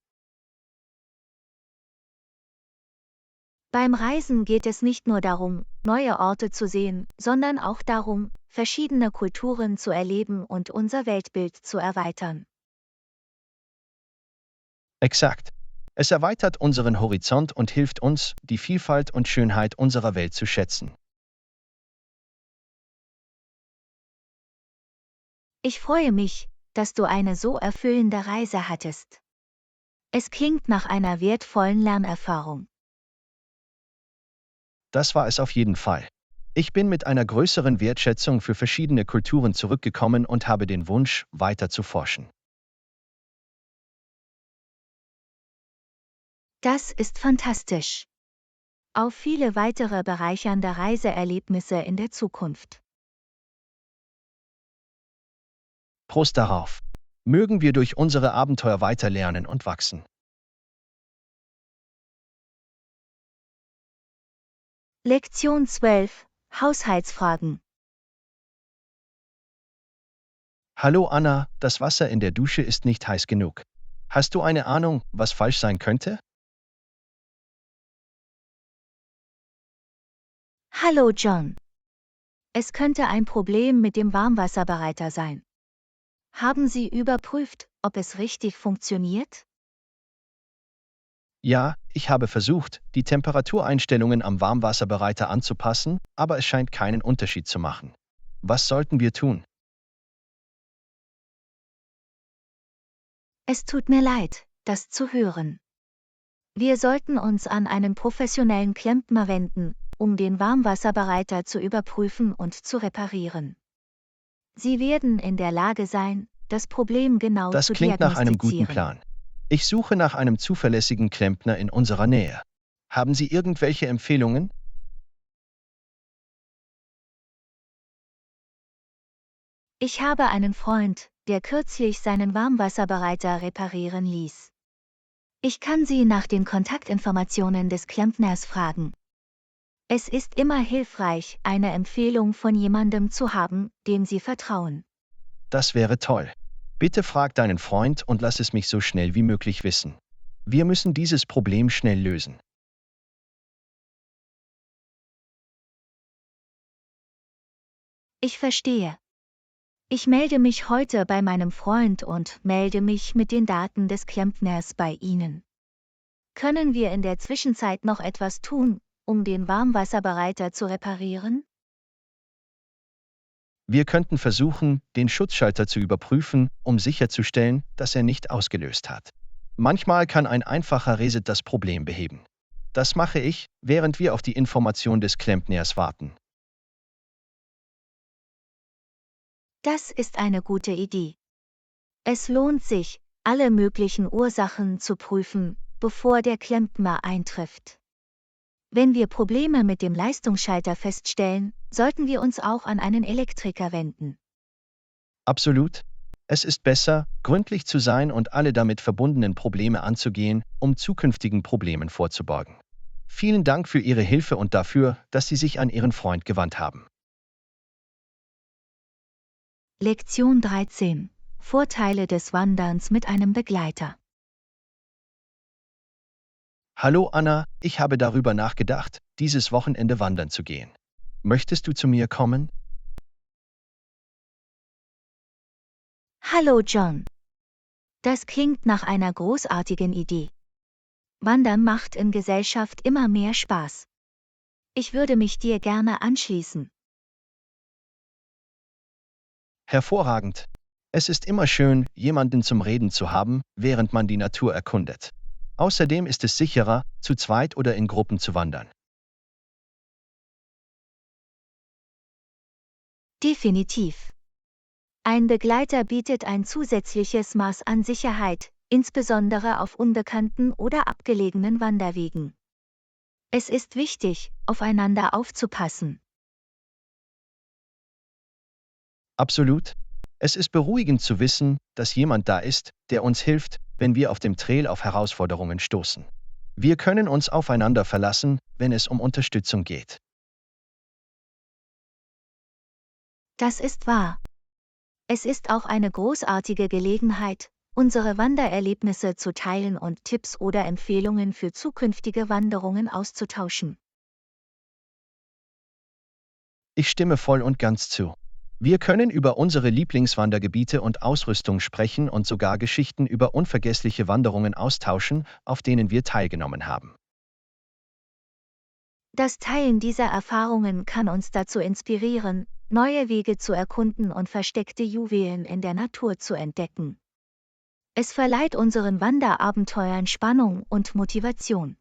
Beim Reisen geht es nicht nur darum, neue Orte zu sehen, sondern auch darum, verschiedene Kulturen zu erleben und unser Weltbild zu erweitern.
Exakt. Es erweitert unseren Horizont und hilft uns, die Vielfalt und Schönheit unserer Welt zu schätzen.
Ich freue mich, dass du eine so erfüllende Reise hattest. Es klingt nach einer wertvollen Lernerfahrung.
Das war es auf jeden Fall. Ich bin mit einer größeren Wertschätzung für verschiedene Kulturen zurückgekommen und habe den Wunsch, weiter zu forschen.
Das ist fantastisch. Auf viele weitere bereichernde Reiseerlebnisse in der Zukunft.
Prost darauf. Mögen wir durch unsere Abenteuer weiter lernen und wachsen.
Lektion 12: Haushaltsfragen.
Hallo Anna, das Wasser in der Dusche ist nicht heiß genug. Hast du eine Ahnung, was falsch sein könnte?
Hallo John. Es könnte ein Problem mit dem Warmwasserbereiter sein. Haben Sie überprüft, ob es richtig funktioniert?
Ja, ich habe versucht, die Temperatureinstellungen am Warmwasserbereiter anzupassen, aber es scheint keinen Unterschied zu machen. Was sollten wir tun?
Es tut mir leid, das zu hören. Wir sollten uns an einen professionellen Klempner wenden, um den Warmwasserbereiter zu überprüfen und zu reparieren. Sie werden in der Lage sein, das Problem genau
Das
zu
klingt nach einem guten
diagnostizieren.
Plan. Ich suche nach einem zuverlässigen Klempner in unserer Nähe. Haben Sie irgendwelche Empfehlungen?
Ich habe einen Freund, der kürzlich seinen Warmwasserbereiter reparieren ließ. Ich kann Sie nach den Kontaktinformationen des Klempners fragen. Es ist immer hilfreich, eine Empfehlung von jemandem zu haben, dem Sie vertrauen.
Das wäre toll. Bitte frag deinen Freund und lass es mich so schnell wie möglich wissen. Wir müssen dieses Problem schnell lösen.
Ich verstehe. Ich melde mich heute bei meinem Freund und melde mich mit den Daten des Klempners bei Ihnen. Können wir in der Zwischenzeit noch etwas tun, um den Warmwasserbereiter zu reparieren?
Wir könnten versuchen, den Schutzschalter zu überprüfen, um sicherzustellen, dass er nicht ausgelöst hat. Manchmal kann ein einfacher Reset das Problem beheben. Das mache ich, während wir auf die Information des Klempners warten.
Das ist eine gute Idee. Es lohnt sich, alle möglichen Ursachen zu prüfen, bevor der Klempner eintrifft. Wenn wir Probleme mit dem Leistungsschalter feststellen, sollten wir uns auch an einen Elektriker wenden.
Absolut. Es ist besser, gründlich zu sein und alle damit verbundenen Probleme anzugehen, um zukünftigen Problemen vorzubeugen. Vielen Dank für Ihre Hilfe und dafür, dass Sie sich an Ihren Freund gewandt haben.
Lektion 13: Vorteile des Wanderns mit einem Begleiter.
Hallo Anna, ich habe darüber nachgedacht, dieses Wochenende wandern zu gehen. Möchtest du zu mir kommen?
Hallo John. Das klingt nach einer großartigen Idee. Wandern macht in Gesellschaft immer mehr Spaß. Ich würde mich dir gerne anschließen.
Hervorragend. Es ist immer schön, jemanden zum Reden zu haben, während man die Natur erkundet. Außerdem ist es sicherer, zu zweit oder in Gruppen zu wandern.
Definitiv. Ein Begleiter bietet ein zusätzliches Maß an Sicherheit, insbesondere auf unbekannten oder abgelegenen Wanderwegen. Es ist wichtig, aufeinander aufzupassen.
Absolut. Es ist beruhigend zu wissen, dass jemand da ist, der uns hilft, wenn wir auf dem Trail auf Herausforderungen stoßen. Wir können uns aufeinander verlassen, wenn es um Unterstützung geht.
Das ist wahr. Es ist auch eine großartige Gelegenheit, unsere Wandererlebnisse zu teilen und Tipps oder Empfehlungen für zukünftige Wanderungen auszutauschen.
Ich stimme voll und ganz zu. Wir können über unsere Lieblingswandergebiete und Ausrüstung sprechen und sogar Geschichten über unvergessliche Wanderungen austauschen, auf denen wir teilgenommen haben.
Das Teilen dieser Erfahrungen kann uns dazu inspirieren, neue Wege zu erkunden und versteckte Juwelen in der Natur zu entdecken. Es verleiht unseren Wanderabenteuern Spannung und Motivation.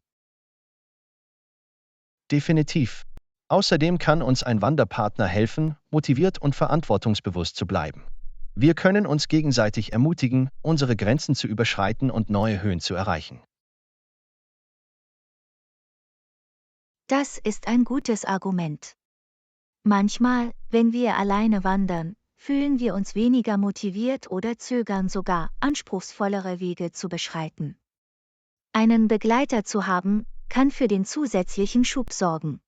Definitiv. Außerdem kann uns ein Wanderpartner helfen, motiviert und verantwortungsbewusst zu bleiben. Wir können uns gegenseitig ermutigen, unsere Grenzen zu überschreiten und neue Höhen zu erreichen.
Das ist ein gutes Argument. Manchmal, wenn wir alleine wandern, fühlen wir uns weniger motiviert oder zögern sogar, anspruchsvollere Wege zu beschreiten. Einen Begleiter zu haben, kann für den zusätzlichen Schub sorgen.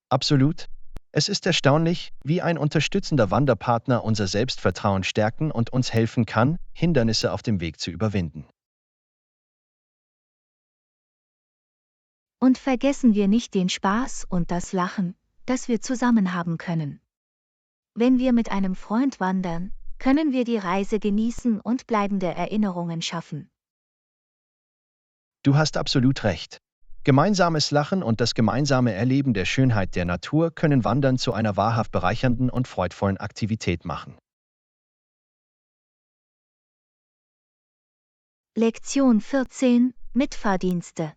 Absolut. Es ist erstaunlich, wie ein unterstützender Wanderpartner unser Selbstvertrauen stärken und uns helfen kann, Hindernisse auf dem Weg zu überwinden.
Und vergessen wir nicht den Spaß und das Lachen, das wir zusammen haben können. Wenn wir mit einem Freund wandern, können wir die Reise genießen und bleibende Erinnerungen schaffen.
Du hast absolut recht. Gemeinsames Lachen und das gemeinsame Erleben der Schönheit der Natur können Wandern zu einer wahrhaft bereichernden und freudvollen Aktivität machen.
Lektion 14: Mitfahrdienste.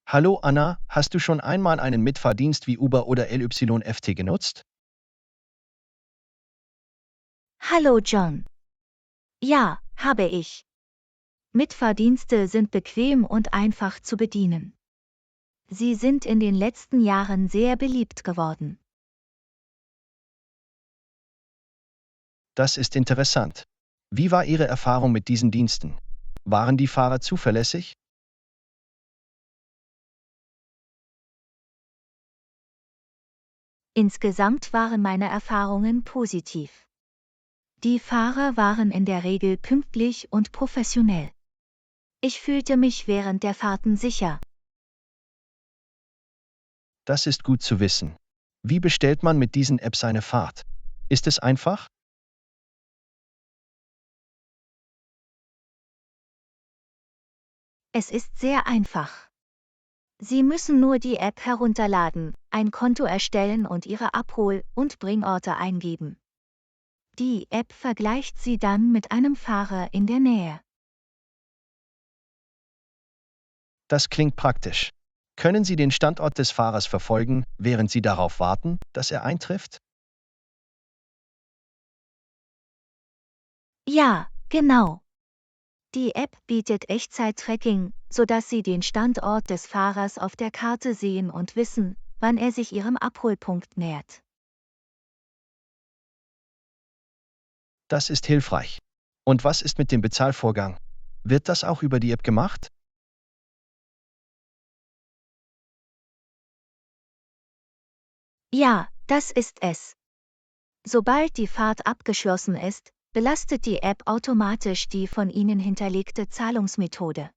Hallo Anna, hast du schon einmal einen Mitfahrdienst wie Uber oder LYFT genutzt?
Hallo John. Ja, habe ich. Mitfahrdienste sind bequem und einfach zu bedienen. Sie sind in den letzten Jahren sehr beliebt geworden.
Das ist interessant. Wie war Ihre Erfahrung mit diesen Diensten? Waren die Fahrer zuverlässig?
Insgesamt waren meine Erfahrungen positiv. Die Fahrer waren in der Regel pünktlich und professionell. Ich fühlte mich während der Fahrten sicher.
Das ist gut zu wissen. Wie bestellt man mit diesen Apps eine Fahrt? Ist es einfach?
Es ist sehr einfach. Sie müssen nur die App herunterladen, ein Konto erstellen und Ihre Abhol- und Bringorte eingeben. Die App vergleicht Sie dann mit einem Fahrer in der Nähe.
Das klingt praktisch. Können Sie den Standort des Fahrers verfolgen, während Sie darauf warten, dass er eintrifft?
Ja, genau. Die App bietet Echtzeit-Tracking, sodass Sie den Standort des Fahrers auf der Karte sehen und wissen, wann er sich Ihrem Abholpunkt nähert.
Das ist hilfreich. Und was ist mit dem Bezahlvorgang? Wird das auch über die App gemacht?
Ja, das ist es. Sobald die Fahrt abgeschlossen ist, belastet die App automatisch die von Ihnen hinterlegte Zahlungsmethode.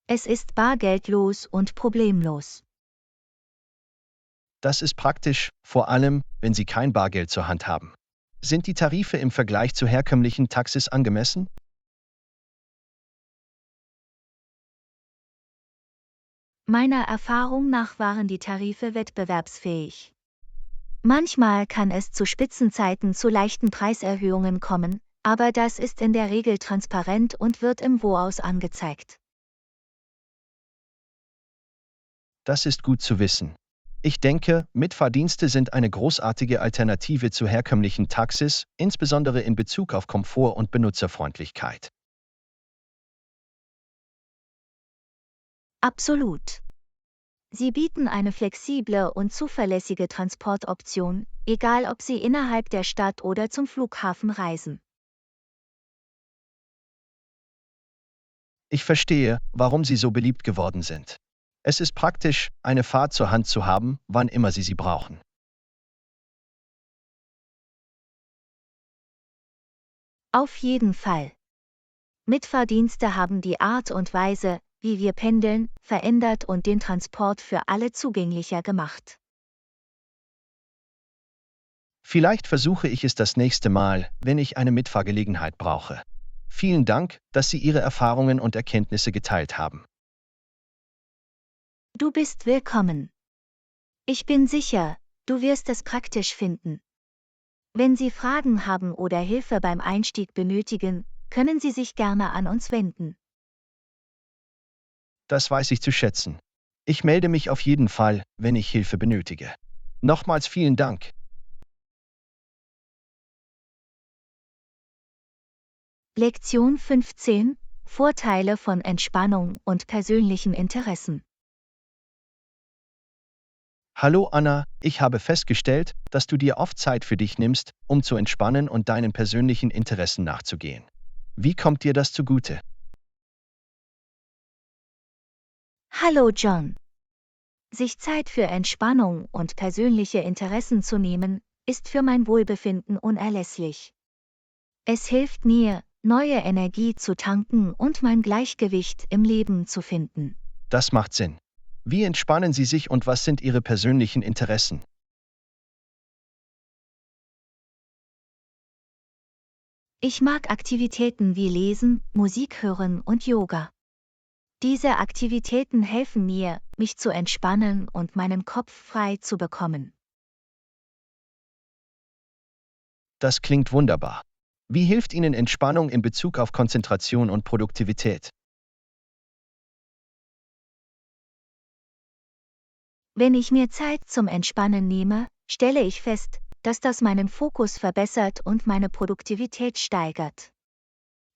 Es ist bargeldlos und problemlos.
Das ist praktisch, vor allem, wenn Sie kein Bargeld zur Hand haben. Sind die Tarife im Vergleich zu herkömmlichen Taxis angemessen?
Meiner Erfahrung nach waren die Tarife wettbewerbsfähig. Manchmal kann es zu Spitzenzeiten zu leichten Preiserhöhungen kommen, aber das ist in der Regel transparent und wird im Voraus angezeigt.
Das ist gut zu wissen. Ich denke, Mitfahrdienste sind eine großartige Alternative zu herkömmlichen Taxis, insbesondere in Bezug auf Komfort und Benutzerfreundlichkeit.
Absolut. Sie bieten eine flexible und zuverlässige Transportoption, egal ob Sie innerhalb der Stadt oder zum Flughafen reisen.
Ich verstehe, warum sie so beliebt geworden sind. Es ist praktisch, eine Fahrt zur Hand zu haben, wann immer Sie sie brauchen.
Auf jeden Fall. Mitfahrdienste haben die Art und Weise, wie wir pendeln, verändert und den Transport für alle zugänglicher gemacht.
Vielleicht versuche ich es das nächste Mal, wenn ich eine Mitfahrgelegenheit brauche. Vielen Dank, dass Sie Ihre Erfahrungen und Erkenntnisse geteilt haben.
Du bist willkommen. Ich bin sicher, du wirst es praktisch finden. Wenn Sie Fragen haben oder Hilfe beim Einstieg benötigen, können Sie sich gerne an uns wenden.
Das weiß ich zu schätzen. Ich melde mich auf jeden Fall, wenn ich Hilfe benötige. Nochmals vielen Dank.
Lektion 15: Vorteile von Entspannung und persönlichen Interessen.
Hallo Anna, ich habe festgestellt, dass du dir oft Zeit für dich nimmst, um zu entspannen und deinen persönlichen Interessen nachzugehen. Wie kommt dir das zugute?
Hallo John. Sich Zeit für Entspannung und persönliche Interessen zu nehmen, ist für mein Wohlbefinden unerlässlich. Es hilft mir, neue Energie zu tanken und mein Gleichgewicht im Leben zu finden.
Das macht Sinn. Wie entspannen Sie sich und was sind Ihre persönlichen Interessen?
Ich mag Aktivitäten wie Lesen, Musik hören und Yoga. Diese Aktivitäten helfen mir, mich zu entspannen und meinen Kopf frei zu bekommen.
Das klingt wunderbar. Wie hilft Ihnen Entspannung in Bezug auf Konzentration und Produktivität?
Wenn ich mir Zeit zum Entspannen nehme, stelle ich fest, dass das meinen Fokus verbessert und meine Produktivität steigert.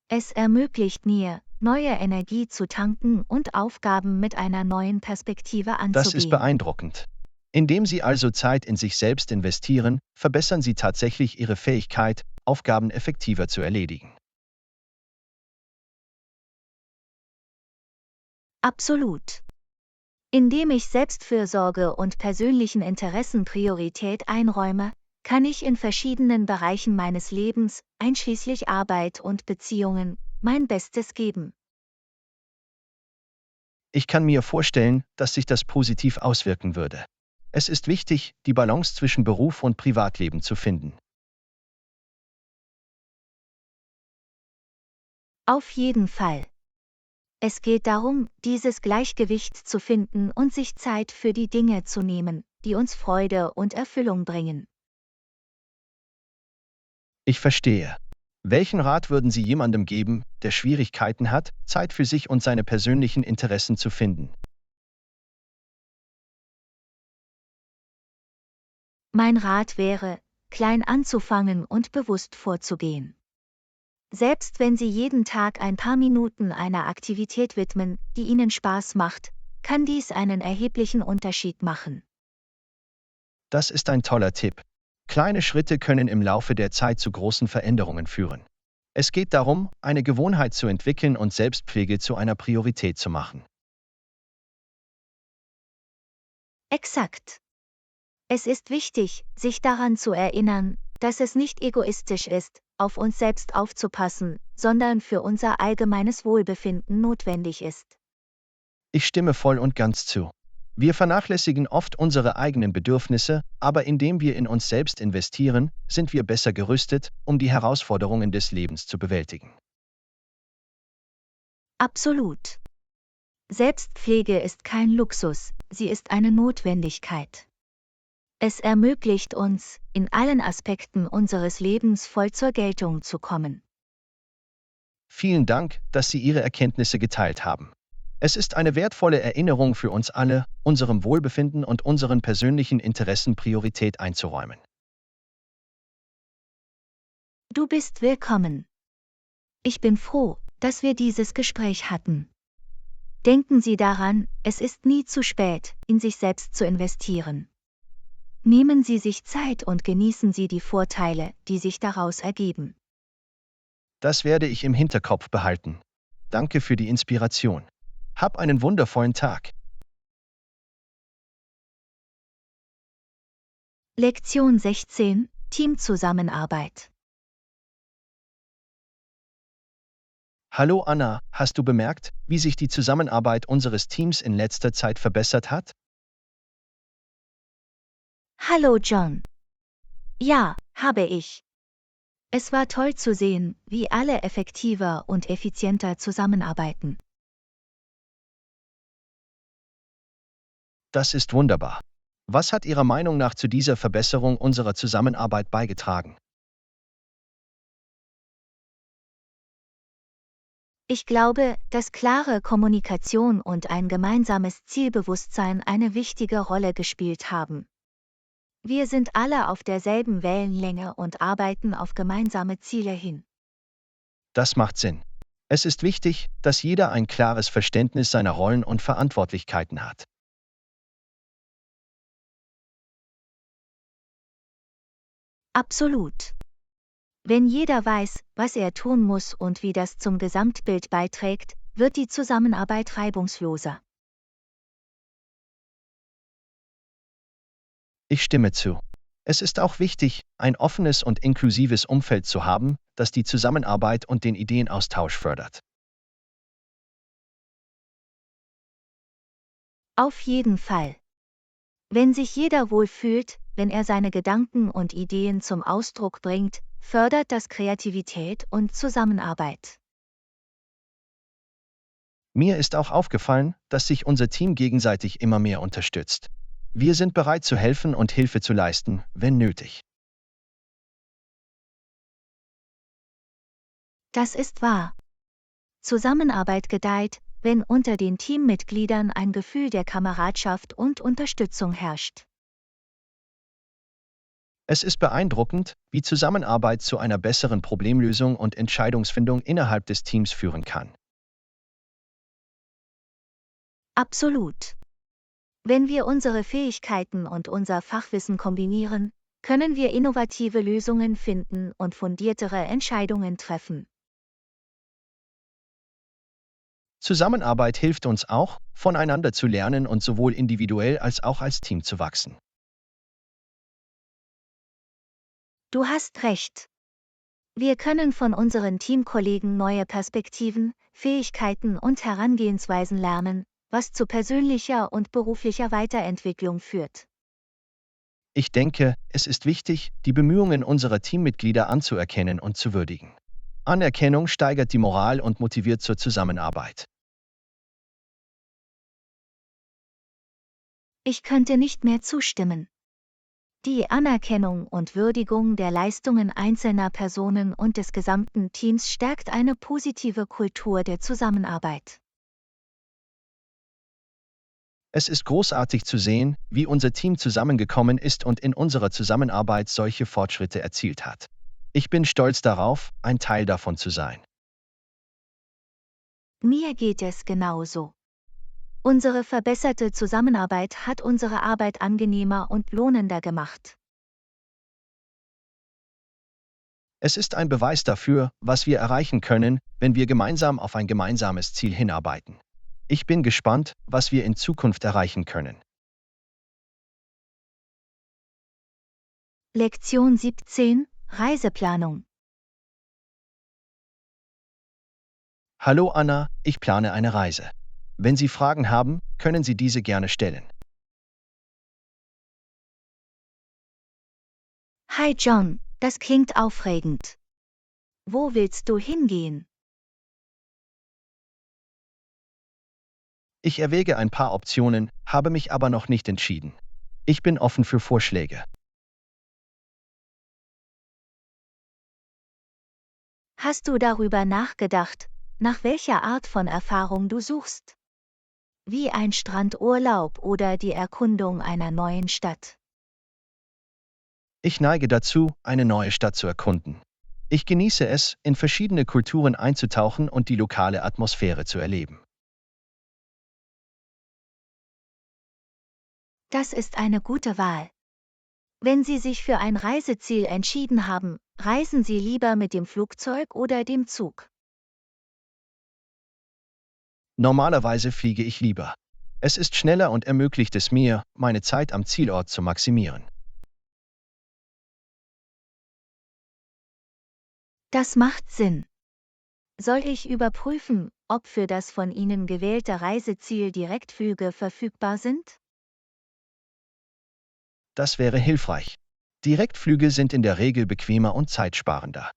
Es ermöglicht mir, neue Energie zu tanken und Aufgaben mit einer neuen Perspektive
Das ist
anzugehen.
beeindruckend. Indem Sie also Zeit in sich selbst investieren, verbessern Sie tatsächlich Ihre Fähigkeit, Aufgaben effektiver zu erledigen.
Absolut. Indem ich Selbstfürsorge und persönlichen Interessen Priorität einräume, kann ich in verschiedenen Bereichen meines Lebens, einschließlich Arbeit und Beziehungen, mein Bestes geben.
Ich kann mir vorstellen, dass sich das positiv auswirken würde. Es ist wichtig, die Balance zwischen Beruf und Privatleben zu finden.
Auf jeden Fall. Es geht darum, dieses Gleichgewicht zu finden und sich Zeit für die Dinge zu nehmen, die uns Freude und Erfüllung bringen.
Ich verstehe. Welchen Rat würden Sie jemandem geben, der Schwierigkeiten hat, Zeit für sich und seine persönlichen Interessen zu finden?
Mein Rat wäre, klein anzufangen und bewusst vorzugehen. Selbst wenn Sie jeden Tag ein paar Minuten einer Aktivität widmen, die Ihnen Spaß macht, kann dies einen erheblichen Unterschied machen.
Das ist ein toller Tipp. Kleine Schritte können im Laufe der Zeit zu großen Veränderungen führen. Es geht darum, eine Gewohnheit zu entwickeln und Selbstpflege zu einer Priorität zu machen.
Exakt. Es ist wichtig, sich daran zu erinnern, dass es nicht egoistisch ist, auf uns selbst aufzupassen, sondern für unser allgemeines Wohlbefinden notwendig ist.
Ich stimme voll und ganz zu. Wir vernachlässigen oft unsere eigenen Bedürfnisse, aber indem wir in uns selbst investieren, sind wir besser gerüstet, um die Herausforderungen des Lebens zu bewältigen.
Absolut. Selbstpflege ist kein Luxus, sie ist eine Notwendigkeit. Es ermöglicht uns, in allen Aspekten unseres Lebens voll zur Geltung zu kommen.
Vielen Dank, dass Sie Ihre Erkenntnisse geteilt haben. Es ist eine wertvolle Erinnerung für uns alle, unserem Wohlbefinden und unseren persönlichen Interessen Priorität einzuräumen.
Du bist willkommen. Ich bin froh, dass wir dieses Gespräch hatten. Denken Sie daran, es ist nie zu spät, in sich selbst zu investieren. Nehmen Sie sich Zeit und genießen Sie die Vorteile, die sich daraus ergeben.
Das werde ich im Hinterkopf behalten. Danke für die Inspiration. Hab einen wundervollen Tag.
Lektion 16: Teamzusammenarbeit.
Hallo Anna, hast du bemerkt, wie sich die Zusammenarbeit unseres Teams in letzter Zeit verbessert hat?
Hallo John. Ja, habe ich. Es war toll zu sehen, wie alle effektiver und effizienter zusammenarbeiten.
Das ist wunderbar. Was hat Ihrer Meinung nach zu dieser Verbesserung unserer Zusammenarbeit beigetragen?
Ich glaube, dass klare Kommunikation und ein gemeinsames Zielbewusstsein eine wichtige Rolle gespielt haben. Wir sind alle auf derselben Wellenlänge und arbeiten auf gemeinsame Ziele hin.
Das macht Sinn. Es ist wichtig, dass jeder ein klares Verständnis seiner Rollen und Verantwortlichkeiten hat.
Absolut. Wenn jeder weiß, was er tun muss und wie das zum Gesamtbild beiträgt, wird die Zusammenarbeit reibungsloser.
Ich stimme zu. Es ist auch wichtig, ein offenes und inklusives Umfeld zu haben, das die Zusammenarbeit und den Ideenaustausch fördert.
Auf jeden Fall. Wenn sich jeder wohlfühlt, wenn er seine Gedanken und Ideen zum Ausdruck bringt, fördert das Kreativität und Zusammenarbeit.
Mir ist auch aufgefallen, dass sich unser Team gegenseitig immer mehr unterstützt. Wir sind bereit zu helfen und Hilfe zu leisten, wenn nötig.
Das ist wahr. Zusammenarbeit gedeiht, wenn unter den Teammitgliedern ein Gefühl der Kameradschaft und Unterstützung herrscht.
Es ist beeindruckend, wie Zusammenarbeit zu einer besseren Problemlösung und Entscheidungsfindung innerhalb des Teams führen kann.
Absolut. Wenn wir unsere Fähigkeiten und unser Fachwissen kombinieren, können wir innovative Lösungen finden und fundiertere Entscheidungen treffen.
Zusammenarbeit hilft uns auch, voneinander zu lernen und sowohl individuell als auch als Team zu wachsen.
Du hast recht. Wir können von unseren Teamkollegen neue Perspektiven, Fähigkeiten und Herangehensweisen lernen, was zu persönlicher und beruflicher Weiterentwicklung führt.
Ich denke, es ist wichtig, die Bemühungen unserer Teammitglieder anzuerkennen und zu würdigen. Anerkennung steigert die Moral und motiviert zur Zusammenarbeit.
Ich könnte nicht mehr zustimmen. Die Anerkennung und Würdigung der Leistungen einzelner Personen und des gesamten Teams stärkt eine positive Kultur der Zusammenarbeit.
Es ist großartig zu sehen, wie unser Team zusammengekommen ist und in unserer Zusammenarbeit solche Fortschritte erzielt hat. Ich bin stolz darauf, ein Teil davon zu sein.
Mir geht es genauso. Unsere verbesserte Zusammenarbeit hat unsere Arbeit angenehmer und lohnender gemacht.
Es ist ein Beweis dafür, was wir erreichen können, wenn wir gemeinsam auf ein gemeinsames Ziel hinarbeiten. Ich bin gespannt, was wir in Zukunft erreichen können.
Lektion 17: Reiseplanung.
Hallo Anna, ich plane eine Reise. Wenn Sie Fragen haben, können Sie diese gerne stellen.
Hi John, das klingt aufregend. Wo willst du hingehen?
Ich erwäge ein paar Optionen, habe mich aber noch nicht entschieden. Ich bin offen für Vorschläge.
Hast du darüber nachgedacht, nach welcher Art von Erfahrung du suchst? Wie ein Strandurlaub oder die Erkundung einer neuen Stadt?
Ich neige dazu, eine neue Stadt zu erkunden. Ich genieße es, in verschiedene Kulturen einzutauchen und die lokale Atmosphäre zu erleben.
Das ist eine gute Wahl. Wenn Sie sich für ein Reiseziel entschieden haben, reisen Sie lieber mit dem Flugzeug oder dem Zug.
Normalerweise fliege ich lieber. Es ist schneller und ermöglicht es mir, meine Zeit am Zielort zu maximieren.
Das macht Sinn. Soll ich überprüfen, ob für das von Ihnen gewählte Reiseziel Direktflüge verfügbar sind?
Das wäre hilfreich. Direktflüge sind in der Regel bequemer und zeitsparender.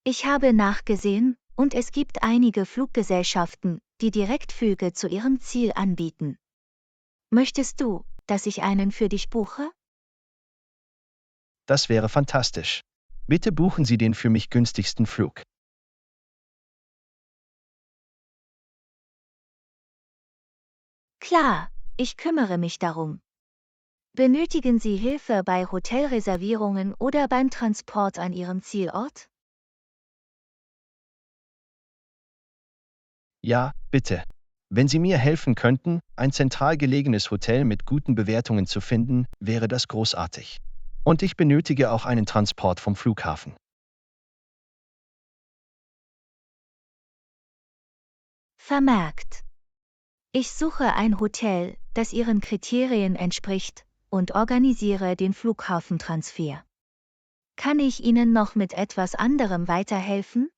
Ich habe nachgesehen, und es gibt einige Fluggesellschaften, die Direktflüge zu ihrem Ziel anbieten. Möchtest du, dass ich einen für dich buche?
Das wäre fantastisch. Bitte buchen Sie den für mich günstigsten Flug.
Klar, ich kümmere mich darum. Benötigen Sie Hilfe bei Hotelreservierungen oder beim Transport an Ihrem Zielort?
Ja, bitte. Wenn Sie mir helfen könnten, ein zentral gelegenes Hotel mit guten Bewertungen zu finden, wäre das großartig. Und ich benötige auch einen Transport vom Flughafen.
Vermerkt. Ich suche ein Hotel, das Ihren Kriterien entspricht, und organisiere den Flughafentransfer. Kann ich Ihnen noch mit etwas anderem weiterhelfen?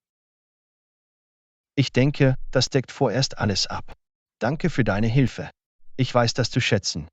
Ich denke, das deckt vorerst alles ab. Danke für deine Hilfe. Ich weiß das zu schätzen.